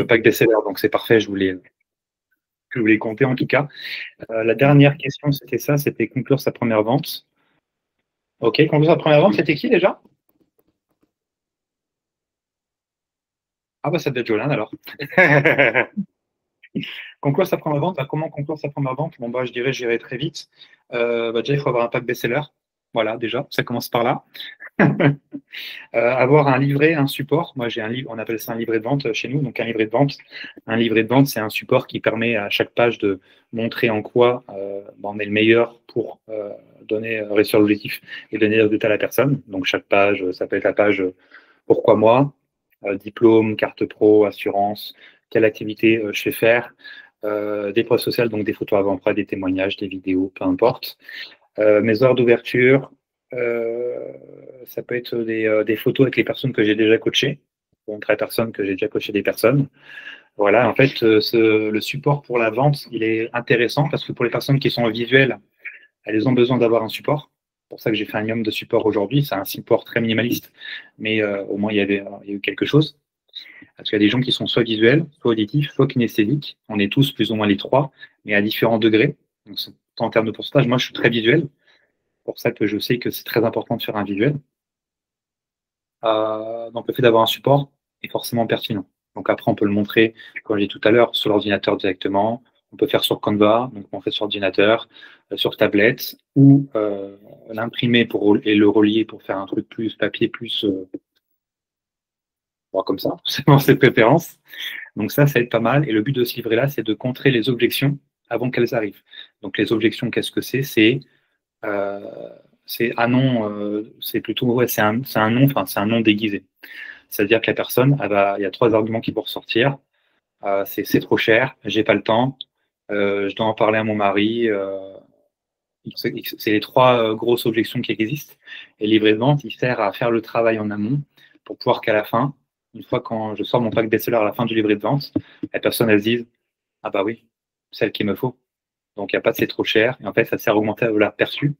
pack best-seller, donc c'est parfait, je voulais compter en tout cas. La dernière question, c'était ça, c'était conclure sa première vente. Ok, conclure sa première vente, c'était qui déjà? Ah bah ça devait être Jolan alors. Conclure sa première vente, comment conclure sa première vente? Bon, je dirais j'irai très vite. Déjà, il faut avoir un pack best-seller. Voilà, déjà, ça commence par là. Avoir un livret, un support. Moi, j'ai un livre, on appelle ça un livret de vente chez nous. Donc, un livret de vente. Un livret de vente, c'est un support qui permet à chaque page de montrer en quoi on est le meilleur pour réussir l'objectif et donner le résultat à la personne. Donc, chaque page, ça peut être la page pourquoi moi, diplôme, carte pro, assurance, quelle activité je fais faire, des preuves sociales, donc des photos avant-après, des témoignages, des vidéos, peu importe. Mes heures d'ouverture, ça peut être des photos avec les personnes que j'ai déjà coachées, pour montrer à personne que j'ai déjà coaché des personnes. Voilà, en fait, le support pour la vente, il est intéressant parce que pour les personnes qui sont visuelles, elles ont besoin d'avoir un support. C'est pour ça que j'ai fait un minimum de support aujourd'hui. C'est un support très minimaliste, mais au moins il y a eu quelque chose. Parce qu'il y a des gens qui sont soit visuels, soit auditifs, soit kinesthésiques. On est tous plus ou moins les trois, mais à différents degrés. Donc, en termes de pourcentage, moi je suis très visuel. C'est pour ça que je sais que c'est très important de faire un visuel. Donc le fait d'avoir un support est forcément pertinent. Donc après, on peut le montrer, comme j'ai dit tout à l'heure, sur l'ordinateur directement. On peut faire sur Canva, donc on fait sur ordinateur, sur tablette, ou l'imprimer et le relier pour faire un truc plus papier, plus comme ça, c'est dans ses préférences. Donc ça va être pas mal. Et le but de ce livret-là, c'est de contrer les objections avant qu'elles arrivent. Donc les objections, qu'est-ce que c'est? C'est ah non, c'est plutôt c'est un non, enfin c'est un non déguisé. C'est-à-dire que la personne, il y a 3 arguments qui vont ressortir. C'est trop cher, j'ai pas le temps, je dois en parler à mon mari. C'est les 3 grosses objections qui existent. Et le livret de vente, il sert à faire le travail en amont pour pouvoir qu'à la fin, une fois quand je sors mon pack best-seller à la fin du livret de vente, la personne, elle se dise « Ah bah oui, celle qu'il me faut ». Donc, il n'y a pas de « c'est trop cher ». Et en fait, ça sert à augmenter la valeur perçue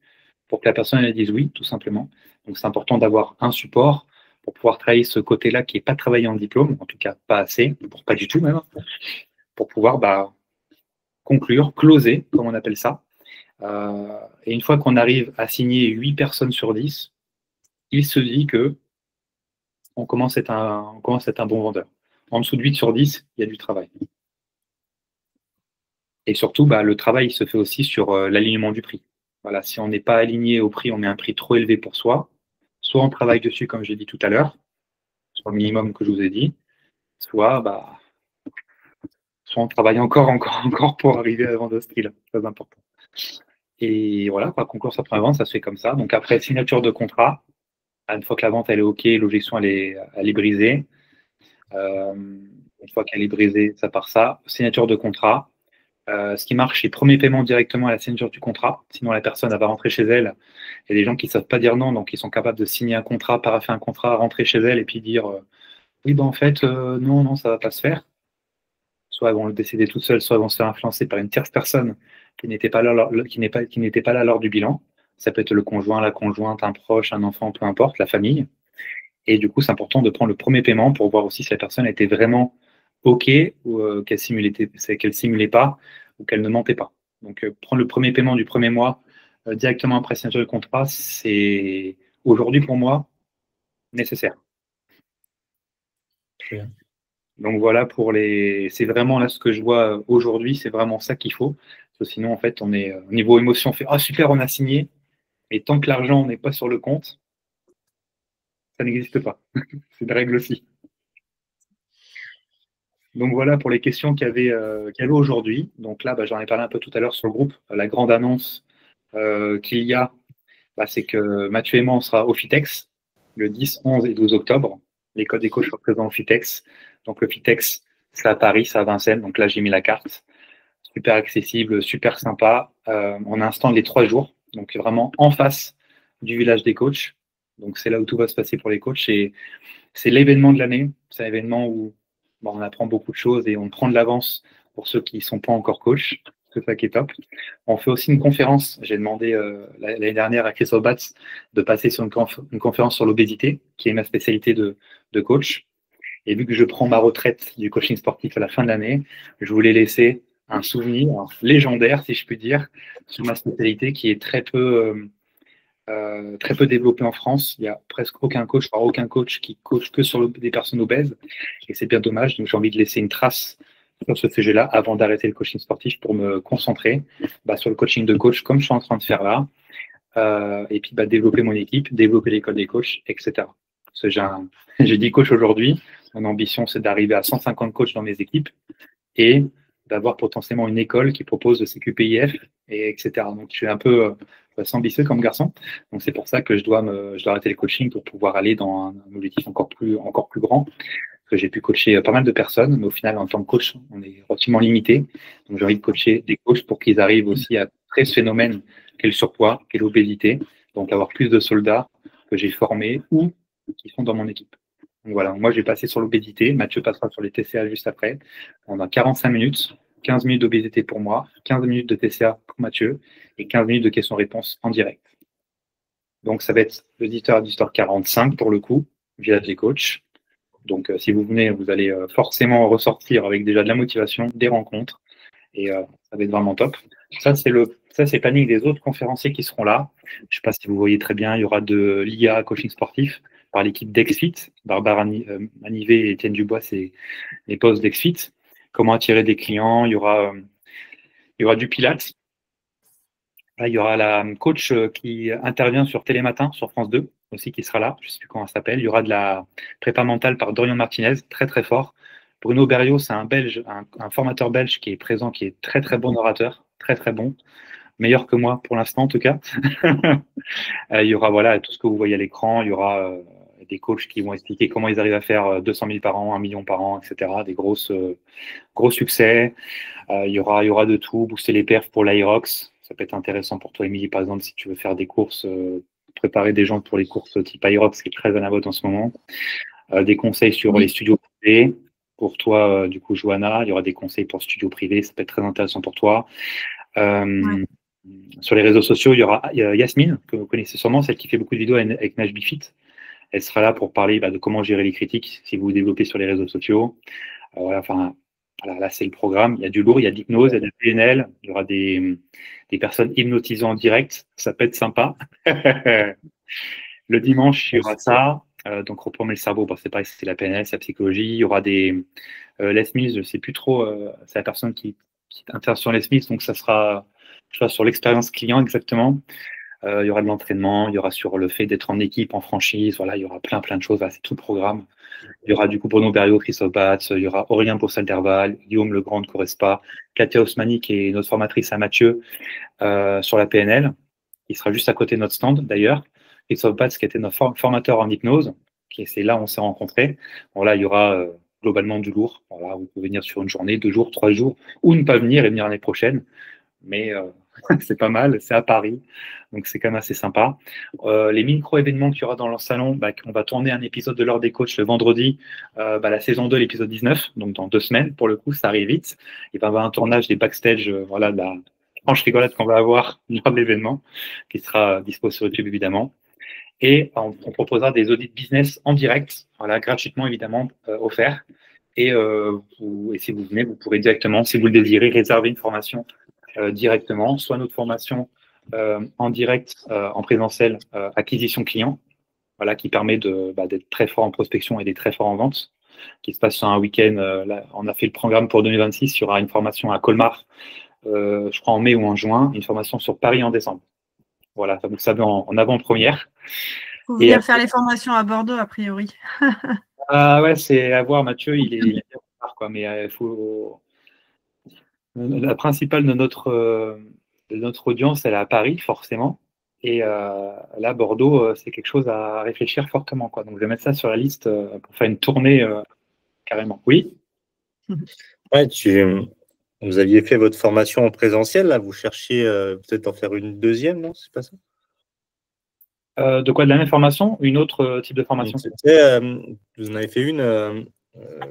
pour que la personne, elle dise « oui », tout simplement. Donc, c'est important d'avoir un support pour pouvoir travailler ce côté-là qui n'est pas travaillé en diplôme, en tout cas pas assez, pour pas du tout même, pour pouvoir conclure, closer, comme on appelle ça. Et une fois qu'on arrive à signer 8 personnes sur 10, il se dit que on commence à être un bon vendeur. En dessous de 8 sur 10, il y a du travail. Et surtout, le travail il se fait aussi sur l'alignement du prix. Voilà, si on n'est pas aligné au prix, on met un prix trop élevé pour soi, soit on travaille dessus, comme j'ai dit tout à l'heure, sur le minimum que je vous ai dit, soit on travaille encore pour arriver à vendre ce prix-là. Très important. Et voilà, conclure sa première vente, ça se fait comme ça. Donc après, signature de contrat. Une fois que la vente elle est OK, l'objection elle est brisée. Une fois qu'elle est brisée, ça part ça. Signature de contrat. Ce qui marche, c'est premier paiement directement à la signature du contrat. Sinon, la personne elle va rentrer chez elle. Il y a des gens qui ne savent pas dire non, donc ils sont capables de signer un contrat, paraffer un contrat, rentrer chez elle et puis dire oui, en fait, non, ça ne va pas se faire. Soit elles vont le décider toutes seules, soit elles vont se faire influencer par une tierce personne qui n'était pas là lors du bilan. Ça peut être le conjoint, la conjointe, un proche, un enfant, peu importe, la famille. Et du coup, c'est important de prendre le premier paiement pour voir aussi si la personne était vraiment OK ou qu'elle simulait pas ou qu'elle ne mentait pas. Donc, prendre le premier paiement du premier mois directement après signature de contrat, c'est aujourd'hui pour moi nécessaire. Okay. Donc voilà c'est vraiment là ce que je vois aujourd'hui, c'est vraiment ça qu'il faut. Parce que sinon, en fait, on est au niveau émotion, on fait ah super, on a signé. Et tant que l'argent n'est pas sur le compte, ça n'existe pas. C'est une règle aussi. Donc voilà pour les questions qu'il y avait aujourd'hui. Donc là, j'en ai parlé un peu tout à l'heure sur le groupe. La grande annonce qu'il y a, c'est que Mathieu et moi, on sera au FITEX le 10, 11 et 12 octobre. L'école des coachs sera présente au FITEX. Donc le FITEX, c'est à Paris, c'est à Vincennes. Donc là, j'ai mis la carte. Super accessible, super sympa. On a un stand les 3 jours. Donc vraiment en face du village des coachs. Donc c'est là où tout va se passer pour les coachs. C'est l'événement de l'année. C'est un événement où on apprend beaucoup de choses et on prend de l'avance pour ceux qui ne sont pas encore coachs. C'est ça qui est top. On fait aussi une conférence. J'ai demandé l'année dernière à Christophe Batz de passer sur une conférence sur l'obésité, qui est ma spécialité de coach. Et vu que je prends ma retraite du coaching sportif à la fin de l'année, je voulais laisser un souvenir légendaire, si je puis dire, sur ma spécialité qui est très peu développée en France. Il n'y a presque aucun coach qui coach que sur des personnes obèses. Et c'est bien dommage. Donc, j'ai envie de laisser une trace sur ce sujet-là avant d'arrêter le coaching sportif pour me concentrer sur le coaching de coach comme je suis en train de faire là. Et puis, développer mon équipe, développer l'école des coachs, etc. Parce que j'ai 10 coachs aujourd'hui. Mon ambition, c'est d'arriver à 150 coachs dans mes équipes et d'avoir potentiellement une école qui propose le CQPIF, etc. Donc, je suis un peu ambitieux comme garçon. Donc, c'est pour ça que je dois arrêter le coaching pour pouvoir aller dans un objectif encore plus grand. Parce que j'ai pu coacher pas mal de personnes, mais au final, en tant que coach, on est relativement limité. Donc, j'ai envie de coacher des coachs pour qu'ils arrivent aussi à traiter ce phénomène qu'est le surpoids, qu'est l'obésité. Donc, avoir plus de soldats que j'ai formés ou qui sont dans mon équipe. Donc voilà, moi, je vais passer sur l'obésité. Mathieu passera sur les TCA juste après. On a 45 minutes, 15 minutes d'obésité pour moi, 15 minutes de TCA pour Mathieu et 15 minutes de questions-réponses en direct. Donc, ça va être le 18h à 18h45 pour le coup, via des coachs. Donc, si vous venez, vous allez forcément ressortir avec déjà de la motivation, des rencontres, et ça va être vraiment top. Ça, c'est le planning des autres conférenciers qui seront là. Je ne sais pas si vous voyez très bien, il y aura de l'IA coaching sportif par l'équipe d'Exfit. Barbara Manivet et Étienne Dubois, c'est les postes d'Exfit. Comment attirer des clients, il y aura du Pilates. Là, il y aura la coach qui intervient sur Télématin, sur France 2, aussi qui sera là. Je ne sais plus comment elle s'appelle. Il y aura de la prépa mentale par Dorian Martinez, très très fort. Bruno Berriot, c'est un Belge, un formateur belge qui est présent, qui est très très bon orateur, très très bon. Meilleur que moi pour l'instant en tout cas. Il y aura tout ce que vous voyez à l'écran. Il y aura des coachs qui vont expliquer comment ils arrivent à faire 200 000 par an, 1 million par an, etc. Des gros succès. Il y aura de tout, booster les perfs pour l'Aerox. Ça peut être intéressant pour toi, Émilie, par exemple, si tu veux faire des courses, préparer des gens pour les courses type Aerox, qui est très à la mode en ce moment. Des conseils sur les studios privés. Pour toi, du coup, Johanna, il y aura des conseils pour studios privés. Ça peut être très intéressant pour toi. Sur les réseaux sociaux, il y aura Yasmine, que vous connaissez sûrement, celle qui fait beaucoup de vidéos avec Nage Bifit. Elle sera là pour parler de comment gérer les critiques si vous vous développez sur les réseaux sociaux. Voilà, là, c'est le programme. Il y a du lourd, il y a de l'hypnose, il y a de la PNL, il y aura des personnes hypnotisant en direct. Ça peut être sympa. Le dimanche, il y aura ça. Donc, reprogrammer le cerveau, c'est pareil, c'est la PNL, c'est la psychologie. Il y aura des Les Smiths, je ne sais plus trop, c'est la personne qui intervient sur les Smiths, donc ça sera sur l'expérience client exactement. Il y aura de l'entraînement, il y aura sur le fait d'être en équipe, en franchise, voilà, il y aura plein de choses, c'est tout le programme. Il y aura du coup Bruno Berriot, Christophe Batz, il y aura Aurélien Boursalderval, Guillaume Legrand de Correspa, Katia Osmani qui est notre formatrice à Mathieu sur la PNL. Il sera juste à côté de notre stand d'ailleurs. Christophe Batz qui était notre formateur en hypnose, c'est là où on s'est rencontrés. Bon, là, il y aura globalement du lourd. Voilà, vous pouvez venir sur une journée, 2 jours, 3 jours, ou ne pas venir et venir l'année prochaine. Mais c'est pas mal, c'est à Paris, donc c'est quand même assez sympa. Les micro-événements qu'il y aura dans leur salon, on va tourner un épisode de l'heure des coachs le vendredi, la saison 2, l'épisode 19, donc dans 2 semaines, pour le coup, ça arrive vite. Il va y avoir un tournage des backstage, de la franche rigolade qu'on va avoir lors de l'événement, qui sera dispo sur YouTube évidemment. Et on proposera des audits business en direct, gratuitement évidemment, offerts. Et si vous venez, vous pourrez directement, si vous le désirez, réserver une formation directement, soit notre formation en direct, en présentiel, acquisition client, qui permet d'être très fort en prospection et d'être très fort en vente, qui se passe sur un week-end. Là, on a fait le programme pour 2026, il y aura une formation à Colmar, je crois en mai ou en juin, une formation sur Paris en décembre. Voilà, vous le savez en avant-première. Il faut venir faire les formations à Bordeaux, a priori. Ah ouais, c'est à voir, Mathieu, il est bien tard, quoi, mais il faut... La principale de notre audience, elle est à Paris, forcément. Et là, Bordeaux, c'est quelque chose à réfléchir fortement, quoi. Donc, je vais mettre ça sur la liste pour faire une tournée carrément. Oui. Ouais, vous aviez fait votre formation en présentiel, là, vous cherchiez peut-être en faire une deuxième, non? C'est pas ça? De quoi? De la même formation? Une autre type de formation? Vous en avez fait une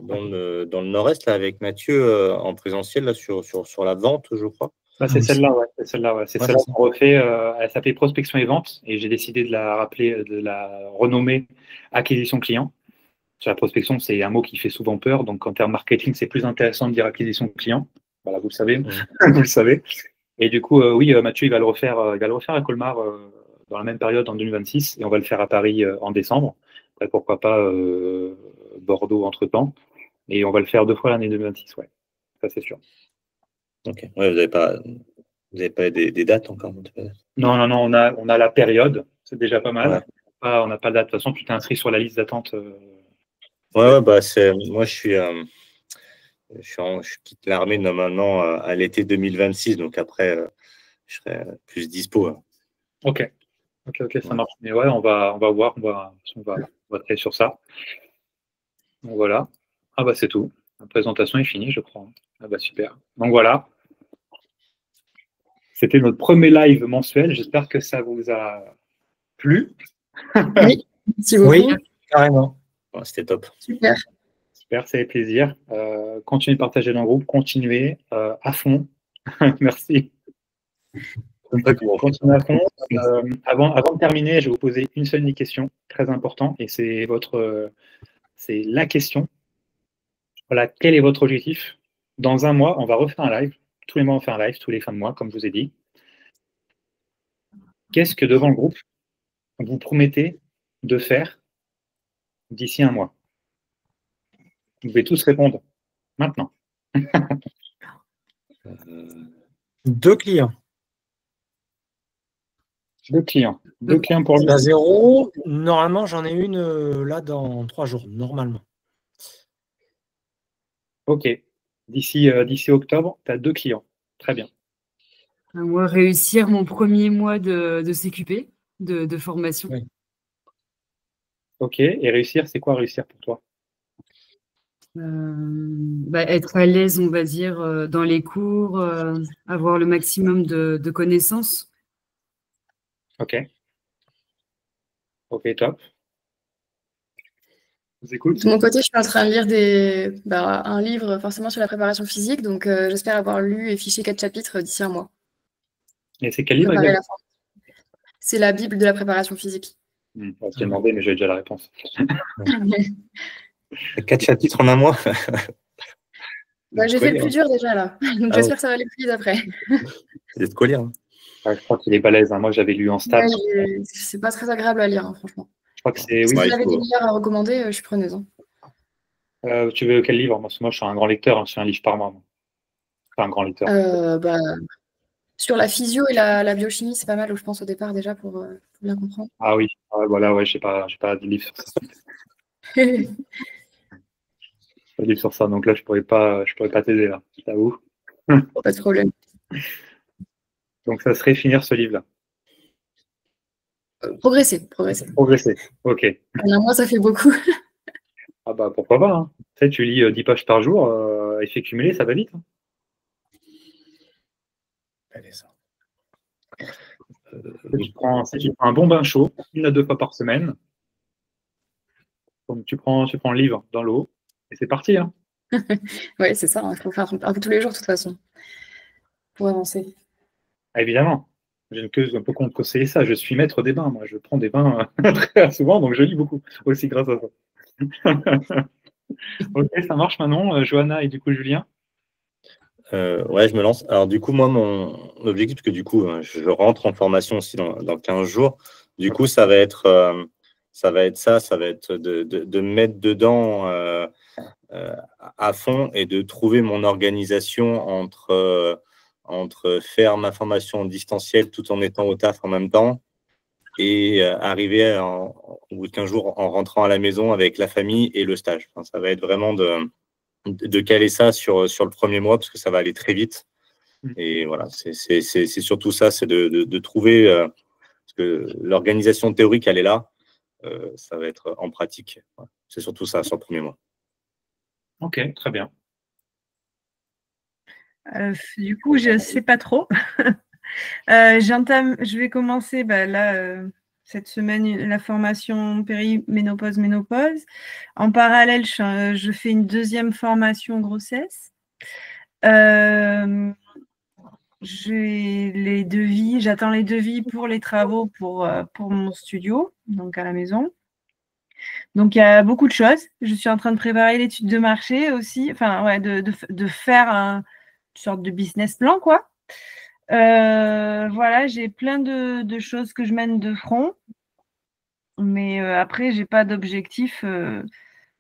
dans le Nord-Est, là, avec Mathieu, en présentiel, là, sur la vente, je crois. C'est celle-là, ouais. C'est celle-là qu'on refait. Elle s'appelait Prospection et Vente, et j'ai décidé de la rappeler, de la renommer Acquisition Client. Sur la prospection, c'est un mot qui fait souvent peur, donc en termes marketing, c'est plus intéressant de dire acquisition client. Voilà, vous le savez, vous le savez. Et du coup, oui, Mathieu, il va le refaire à Colmar dans la même période en 2026, et on va le faire à Paris en décembre. Après, pourquoi pas Bordeaux entre-temps. Et on va le faire 2 fois l'année 2026, ouais. Ça, c'est sûr. Ok. Ouais, vous n'avez pas des dates encore? Non, on a la période, c'est déjà pas mal. Ouais. On n'a pas de date. De toute façon, tu t'es inscrit sur la liste d'attente. Ouais, moi, je quitte l'armée normalement à l'été 2026, donc après, je serai plus dispo. Hein. Ok, ça marche. Mais ouais, on va voir, on va travailler sur ça. Donc voilà. Ah bah c'est tout. La présentation est finie, je crois. Ah bah super. Donc voilà. C'était notre premier live mensuel. J'espère que ça vous a plu. Oui, merci beaucoup. Oui, carrément. Ouais, c'était top. Super. Super, ça fait plaisir. Continuez de partager dans le groupe, continuez à fond. Merci. Continuez à fond. Avant de terminer, je vais vous poser une seule question très importante, et c'est la question. Voilà, quel est votre objectif? Dans 1 mois, on va refaire un live. Tous les mois, on fait un live, tous les fins de mois, comme je vous ai dit. Qu'est-ce que devant le groupe, vous promettez de faire d'ici 1 mois? Vous pouvez tous répondre maintenant. 2 clients. 2 clients. 2 clients pour lui. À 0. Normalement, j'en ai une là dans 3 jours, normalement. Ok. D'ici octobre, tu as 2 clients. Très bien. Moi, réussir mon premier mois de CQP, de formation. Oui. Ok. Et réussir, c'est quoi réussir pour toi? Être à l'aise, on va dire, dans les cours, avoir le maximum de connaissances. Ok. Ok, top. Je vous écoute. De mon côté, je suis en train de lire un livre forcément sur la préparation physique, donc j'espère avoir lu et fiché 4 chapitres d'ici un mois. Et c'est quel livre Préparer exactement? la forme. C'est la Bible de la préparation physique. Je t'ai demandé, mais j'avais déjà la réponse. 4 chapitres en un mois. J'ai fait le plus dur déjà là, donc j'espère que ça va aller plus vite après. C'est de quoi lire. Hein. Ouais, je crois qu'il est balèze. Hein. Moi, j'avais lu en stats. Ouais, c'est pas très agréable à lire, hein, franchement. Je crois que c'est. Si Oui, vous avez des livres à recommander, je suis preneuse. Hein. Tu veux quel livre? Moi, je suis un grand lecteur. Hein. Je suis un livre par mois. Pas un grand lecteur. Sur la physio et la biochimie, c'est pas mal, je pense, au départ déjà pour bien comprendre. Ah oui, voilà, ouais, je sais pas de livre sur ça. Pas de livre sur ça, donc là, je pourrais pas t'aider là, je t'avoue. Pas de problème. Donc ça serait finir ce livre-là. Progresser. Ok. En un mois, ça fait beaucoup. Ah bah pourquoi pas. Hein. Tu sais, tu lis 10 pages par jour, effet cumulé, ça va vite. Hein. Allez, ça. Si tu prends un bon bain chaud, 1 à 2 fois par semaine, donc tu prends le livre dans l'eau, et c'est parti. Hein. Oui, c'est ça, il faut faire un peu tous les jours de toute façon, pour avancer. Ah, évidemment, je ne peux qu'on conseiller ça. Je suis maître des bains, moi, je prends des bains très souvent, donc je lis beaucoup aussi grâce à ça. Ok, ça marche maintenant, Johanna et du coup Julien. Ouais, je me lance. Alors, du coup, moi, mon objectif, parce que du coup, je rentre en formation aussi dans 15 jours. Du coup, ça va être de me mettre dedans à fond et de trouver mon organisation entre faire ma formation en distanciel tout en étant au taf en même temps et arriver au bout de 15 jours en rentrant à la maison avec la famille et le stage. Enfin, ça va être vraiment de caler ça sur le premier mois parce que ça va aller très vite. Et voilà, c'est surtout ça, c'est de trouver, parce que l'organisation théorique, elle est là, ça va être en pratique. Ouais. C'est surtout ça sur le premier mois. Ok, très bien. Du coup, je ne sais pas trop. Je vais commencer cette semaine la formation péri-ménopause. En parallèle, je fais une deuxième formation grossesse. J'ai les devis, j'attends les devis pour les travaux pour mon studio, donc à la maison. Donc il y a beaucoup de choses. Je suis en train de préparer l'étude de marché aussi, enfin ouais, de faire une sorte de business plan, quoi. Voilà, j'ai plein de choses que je mène de front, mais après, j'ai pas d'objectif.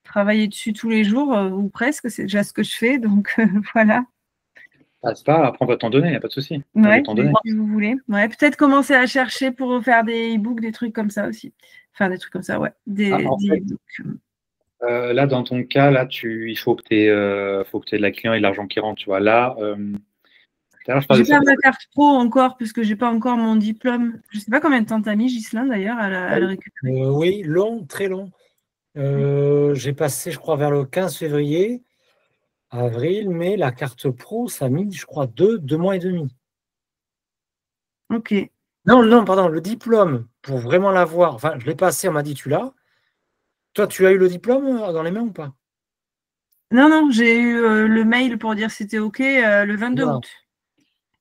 Travailler dessus tous les jours, ou presque, c'est déjà ce que je fais, donc voilà. Ah, c'est pas, après on va t'en donner, il n'y a pas de souci. Ouais, si vous voulez. Ouais, peut-être commencer à chercher pour faire des e-books, des trucs comme ça aussi. Enfin, des trucs comme ça, ouais. Des e-books. Là, dans ton cas, là, il faut que tu aies de la client et de l'argent qui rentre. Tu vois. Là, j'ai pas ma carte pro encore, parce que j'ai pas encore mon diplôme. Je sais pas combien de temps t'as mis, Ghislain, d'ailleurs, à le récupérer. Oui, long, très long. J'ai passé, je crois, vers le 15 février, avril, mais la carte pro, ça a mis, je crois, 2 mois et demi. Ok. Non, pardon, le diplôme, pour vraiment l'avoir, enfin, je l'ai passé, on m'a dit, tu l'as. Toi, tu as eu le diplôme dans les mains ou pas? Non, j'ai eu le mail pour dire c'était ok le 22 août.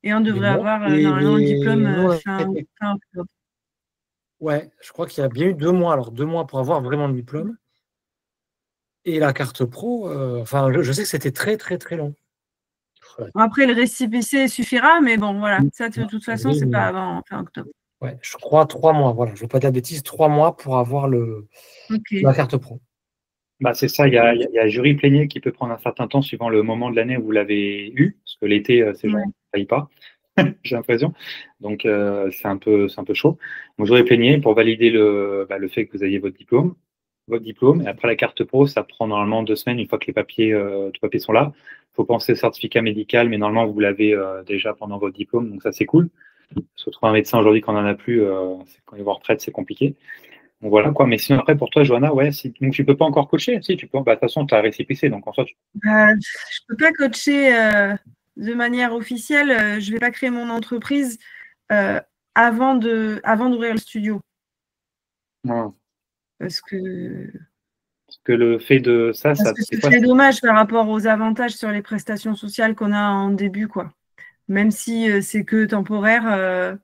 Et on devrait avoir normalement le diplôme fin octobre. Ouais, je crois qu'il y a bien eu 2 mois, alors 2 mois pour avoir vraiment le diplôme. Et la carte pro, enfin, je sais que c'était très, très, très long. Après, le récépissé suffira, mais bon, voilà. Ça, de toute façon, c'est pas avant fin octobre. Ouais, je crois 3 mois, voilà. Je ne veux pas dire de bêtises, 3 mois pour avoir la carte pro. Bah, c'est ça, il y a un jury plénier qui peut prendre un certain temps suivant le moment de l'année où vous l'avez eu, parce que l'été, ces gens ne payent pas, j'ai l'impression. Donc, c'est un peu chaud. Donc, jury plénier pour valider le fait que vous ayez votre diplôme. Et après, la carte pro, ça prend normalement 2 semaines une fois que les papiers sont là. Il faut penser au certificat médical, mais normalement, vous l'avez déjà pendant votre diplôme, donc ça, c'est cool. Se trouver un médecin aujourd'hui quand on n'en a plus, quand il va en retraite, c'est compliqué. Donc voilà quoi. Mais sinon, après, pour toi, Johanna, ouais, donc tu peux pas encore coacher. Si, tu peux. Bah, de toute façon, tu as récépissé. Donc en soi, Je ne peux pas coacher de manière officielle. Je ne vais pas créer mon entreprise avant d'ouvrir le studio. non. Parce que Le fait de ça, ce serait dommage par rapport aux avantages sur les prestations sociales qu'on a en début, quoi. Même si c'est que temporaire,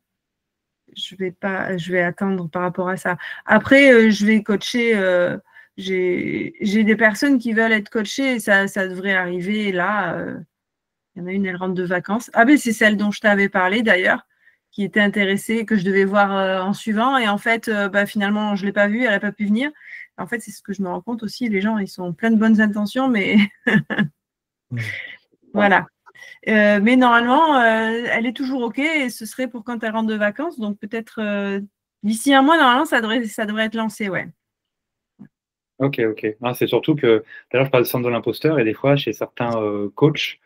je vais attendre par rapport à ça. Après, je vais coacher. J'ai des personnes qui veulent être coachées et ça devrait arriver là. Il y en a une, elle rentre de vacances. Ah ben c'est celle dont je t'avais parlé d'ailleurs, qui était intéressée, que je devais voir en suivant. Et en fait, finalement, je ne l'ai pas vue, elle n'a pas pu venir. En fait, c'est ce que je me rends compte aussi. Les gens, ils sont pleins de bonnes intentions, mais voilà. Mais normalement, elle est toujours OK et ce serait pour quand elle rentre de vacances. Donc peut-être d'ici un mois, normalement, ça devrait être lancé, ouais. Ok. C'est surtout que, d'ailleurs, je parle de syndrome de l'imposteur et des fois, chez certains coachs,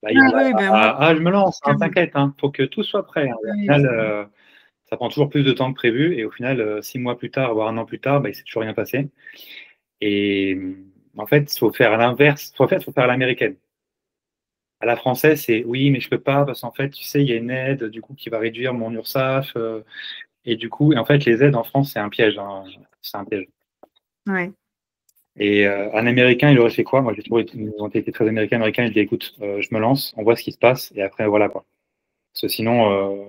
bah, il y a je me lance, hein, t'inquiète, faut que tout soit prêt. Au final, ça prend toujours plus de temps que prévu et au final, 6 mois plus tard, voire un an plus tard, il ne s'est toujours rien passé. Et en fait, il faut faire à l'inverse. Il faut faire à l'américaine. À la française, c'est oui, mais je peux pas parce qu'en fait, tu sais, il y a une aide du coup qui va réduire mon URSSAF. Et du coup, en fait, les aides en France, c'est un piège. C'est un piège. Ouais. Et un Américain, il aurait fait quoi? Moi, j'ai trouvé une mentalité très américaine. Il dit écoute, je me lance, on voit ce qui se passe et après, voilà quoi. Parce que sinon,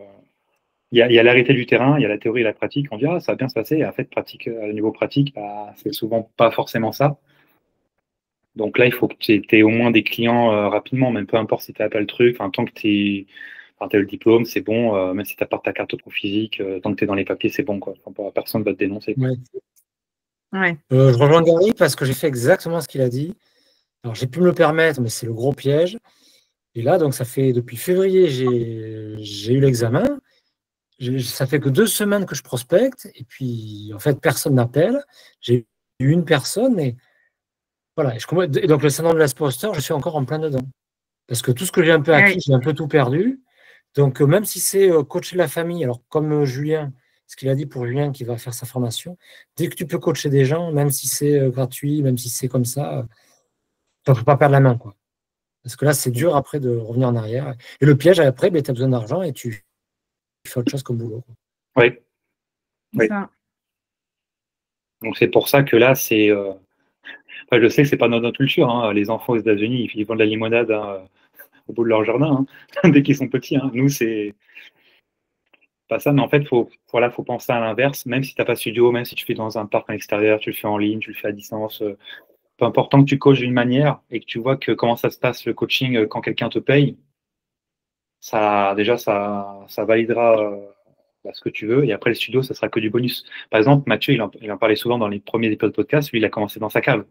il y a l'arrêté du terrain, il y a la théorie et la pratique. On dit ça va bien se passer. Et en fait, au niveau pratique, c'est souvent pas forcément ça. Donc là, il faut que tu aies au moins des clients rapidement, même peu importe si tu n'as pas le truc. Tant que tu as le diplôme, c'est bon. Même si tu n'as pas ta carte physique, tant que tu es dans les papiers, c'est bon. Personne ne va te dénoncer. Ouais. Je rejoins Gary parce que j'ai fait exactement ce qu'il a dit. Alors, j'ai pu me le permettre, mais c'est le gros piège. Et là, donc, ça fait depuis février, j'ai eu l'examen. Ça fait que 2 semaines que je prospecte. Et puis, en fait, personne n'appelle. J'ai eu une personne. Et voilà. Et donc, le syndrome de l'imposteur, je suis encore en plein dedans. Parce que tout ce que j'ai un peu acquis, j'ai un peu tout perdu. Donc, même si c'est coacher la famille, alors comme Julien, ce qu'il a dit pour Julien qui va faire sa formation, dès que tu peux coacher des gens, même si c'est gratuit, même si c'est comme ça, tu ne peux pas perdre la main, quoi. Parce que là, c'est dur après de revenir en arrière. Et le piège, après, tu as besoin d'argent et tu fais autre chose comme boulot, quoi. Oui. Ça. Donc, c'est pour ça que là, c'est. Enfin, je sais que c'est pas dans notre culture. Les enfants aux États-Unis, ils vendent de la limonade au bout de leur jardin dès qu'ils sont petits. Nous, c'est pas ça. Mais en fait, faut penser à l'inverse. Même si tu n'as pas de studio, même si tu fais dans un parc à l'extérieur, tu le fais en ligne, tu le fais à distance. Peu important que tu coaches d'une manière et que tu vois comment ça se passe le coaching quand quelqu'un te paye, ça validera ce que tu veux. Et après, le studio, ça sera que du bonus. Par exemple, Mathieu, il en parlait souvent dans les premiers épisodes de podcast. Lui, il a commencé dans sa cave.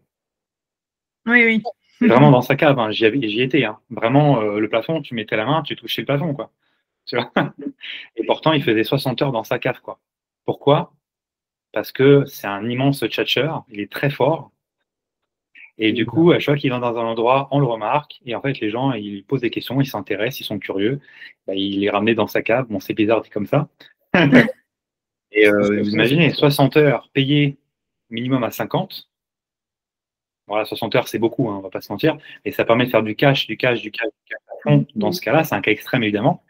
Oui. Vraiment dans sa cave. J'y étais. Vraiment, le plafond, tu mettais la main, tu touchais le plafond, quoi. Tu vois. Et pourtant, il faisait 60 heures dans sa cave, quoi. Pourquoi? Parce que c'est un immense tchatcheur. Il est très fort. Et du coup, à chaque fois qu'il va dans un endroit, on le remarque. Et en fait, les gens, ils posent des questions, ils s'intéressent, ils sont curieux. Il les ramenait dans sa cave. Bon, c'est bizarre, c'est comme ça. Et vous imaginez, 60 heures payées minimum à 50. Voilà, 60 heures, c'est beaucoup, on va pas se mentir. Et ça permet de faire du cash à fond. Dans ce cas-là, c'est un cas extrême, évidemment.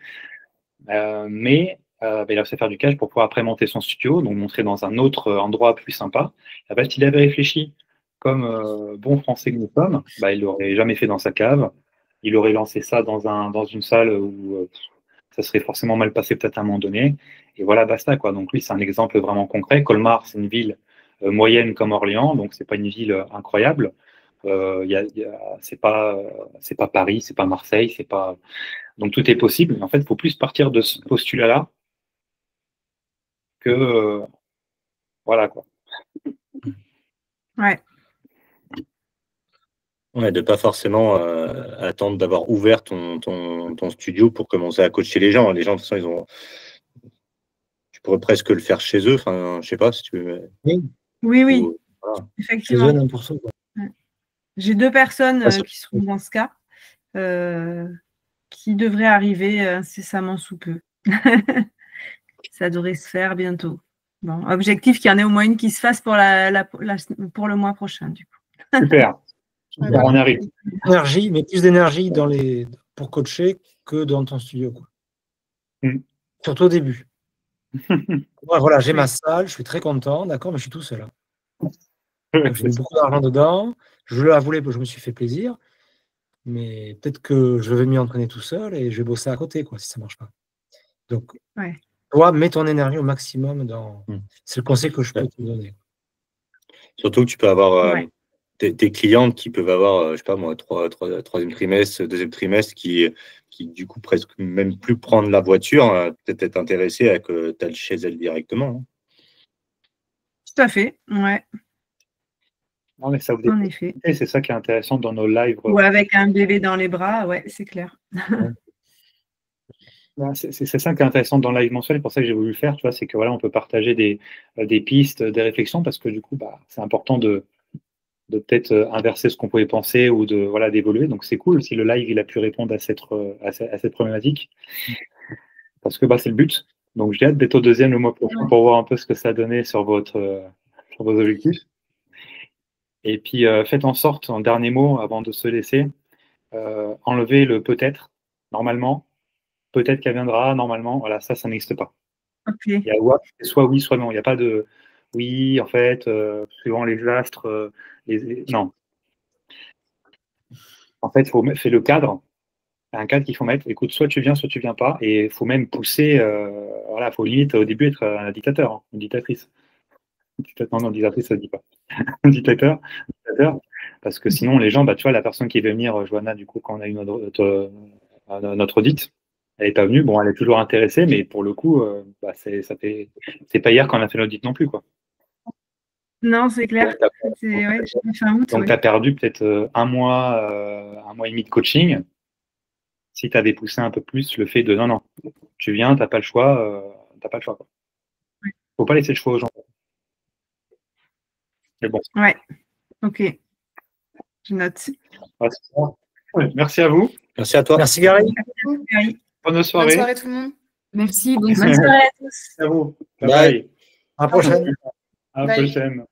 Mais il a fait faire du cash pour pouvoir après monter son studio, donc montrer dans un autre endroit plus sympa. En fait, il avait réfléchi comme bon français que nous sommes, il l'aurait jamais fait dans sa cave. Il aurait lancé ça dans une salle où ça serait forcément mal passé peut-être à un moment donné. Et voilà, basta, quoi. Donc lui, c'est un exemple vraiment concret. Colmar, c'est une ville moyenne comme Orléans, donc c'est pas une ville incroyable. C'est pas Paris, c'est pas Marseille, c'est pas. Donc tout est possible. En fait, il faut plus partir de ce postulat-là que voilà, quoi. Ouais. Ouais, de pas forcément attendre d'avoir ouvert ton studio pour commencer à coacher les gens. Les gens, de toute façon, tu pourrais presque le faire chez eux. Enfin, je sais pas si tu veux. Oui. Voilà. Effectivement. Ouais. J'ai 2 personnes qui seront dans ce cas, qui devraient arriver incessamment sous peu. Ça devrait se faire bientôt. Bon, objectif qu'il y en ait au moins une qui se fasse pour pour le mois prochain, du coup. Super. Super, on arrive. Énergie, mais plus d'énergie pour coacher que dans ton studio, quoi. Surtout au début. Ouais, voilà, j'ai ma salle, je suis très content, d'accord, mais je suis tout seul. Donc, j'ai mis beaucoup d'argent dedans. Je la voulais, je me suis fait plaisir. Mais peut-être que je vais m'y entraîner tout seul et je vais bosser à côté, quoi, si ça ne marche pas. Donc, toi, mets ton énergie au maximum dans. C'est le conseil que je peux te donner. Surtout que tu peux avoir tes clientes qui peuvent avoir, je sais pas moi, troisième trimestre, deuxième trimestre, qui du coup presque même plus prendre la voiture, peut-être être intéressées à que tu ailles chez elles directement. Tout à fait, ouais. Non, mais ça vous en effet. Et c'est ça qui est intéressant dans nos lives. Ou avec un bébé dans les bras, ouais, c'est clair. C'est ça qui est intéressant dans le live mensuel, c'est pour ça que j'ai voulu le faire, tu vois, c'est que voilà, on peut partager des pistes, des réflexions, parce que du coup, c'est important de peut-être inverser ce qu'on pouvait penser ou d'évoluer. Donc c'est cool si le live il a pu répondre à cette problématique, parce que c'est le but. Donc j'ai hâte d'être au deuxième le mois prochain pour voir un peu ce que ça a donné sur vos objectifs. Et puis faites en sorte, en dernier mot, avant de se laisser, enlever le peut-être, normalement. Peut-être qu'elle viendra, normalement. Voilà, ça n'existe pas. Okay. Il y a soit oui, soit non. Il n'y a pas de oui, en fait, suivant les astres. Non. En fait, c'est le cadre. Un cadre qu'il faut mettre. Écoute, soit tu viens, soit tu viens pas. Et il faut même pousser. Voilà, il faut limite au début être un dictateur, une dictatrice. Non, dictatrice, ça ne dit pas. dictateur. Parce que sinon, les gens, tu vois, la personne qui veut venir, Johanna, du coup, quand on a eu notre audit, elle n'est pas venue. Bon, elle est toujours intéressée, mais pour le coup, c'est pas hier qu'on a fait l'audit non plus, quoi. Non, c'est clair. Donc, tu as perdu peut-être un mois et demi de coaching. Si tu avais poussé un peu plus le fait de non, tu viens, tu n'as pas le choix. Il ne faut pas laisser le choix aux gens. Mais bon. Ouais, ok. Je note. Ouais, merci à vous. Merci à toi. Merci Gary. Bonne soirée. Bonne soirée tout le monde. Merci. Bonne soirée à tous. À vous. Bye. À la prochaine. À la prochaine.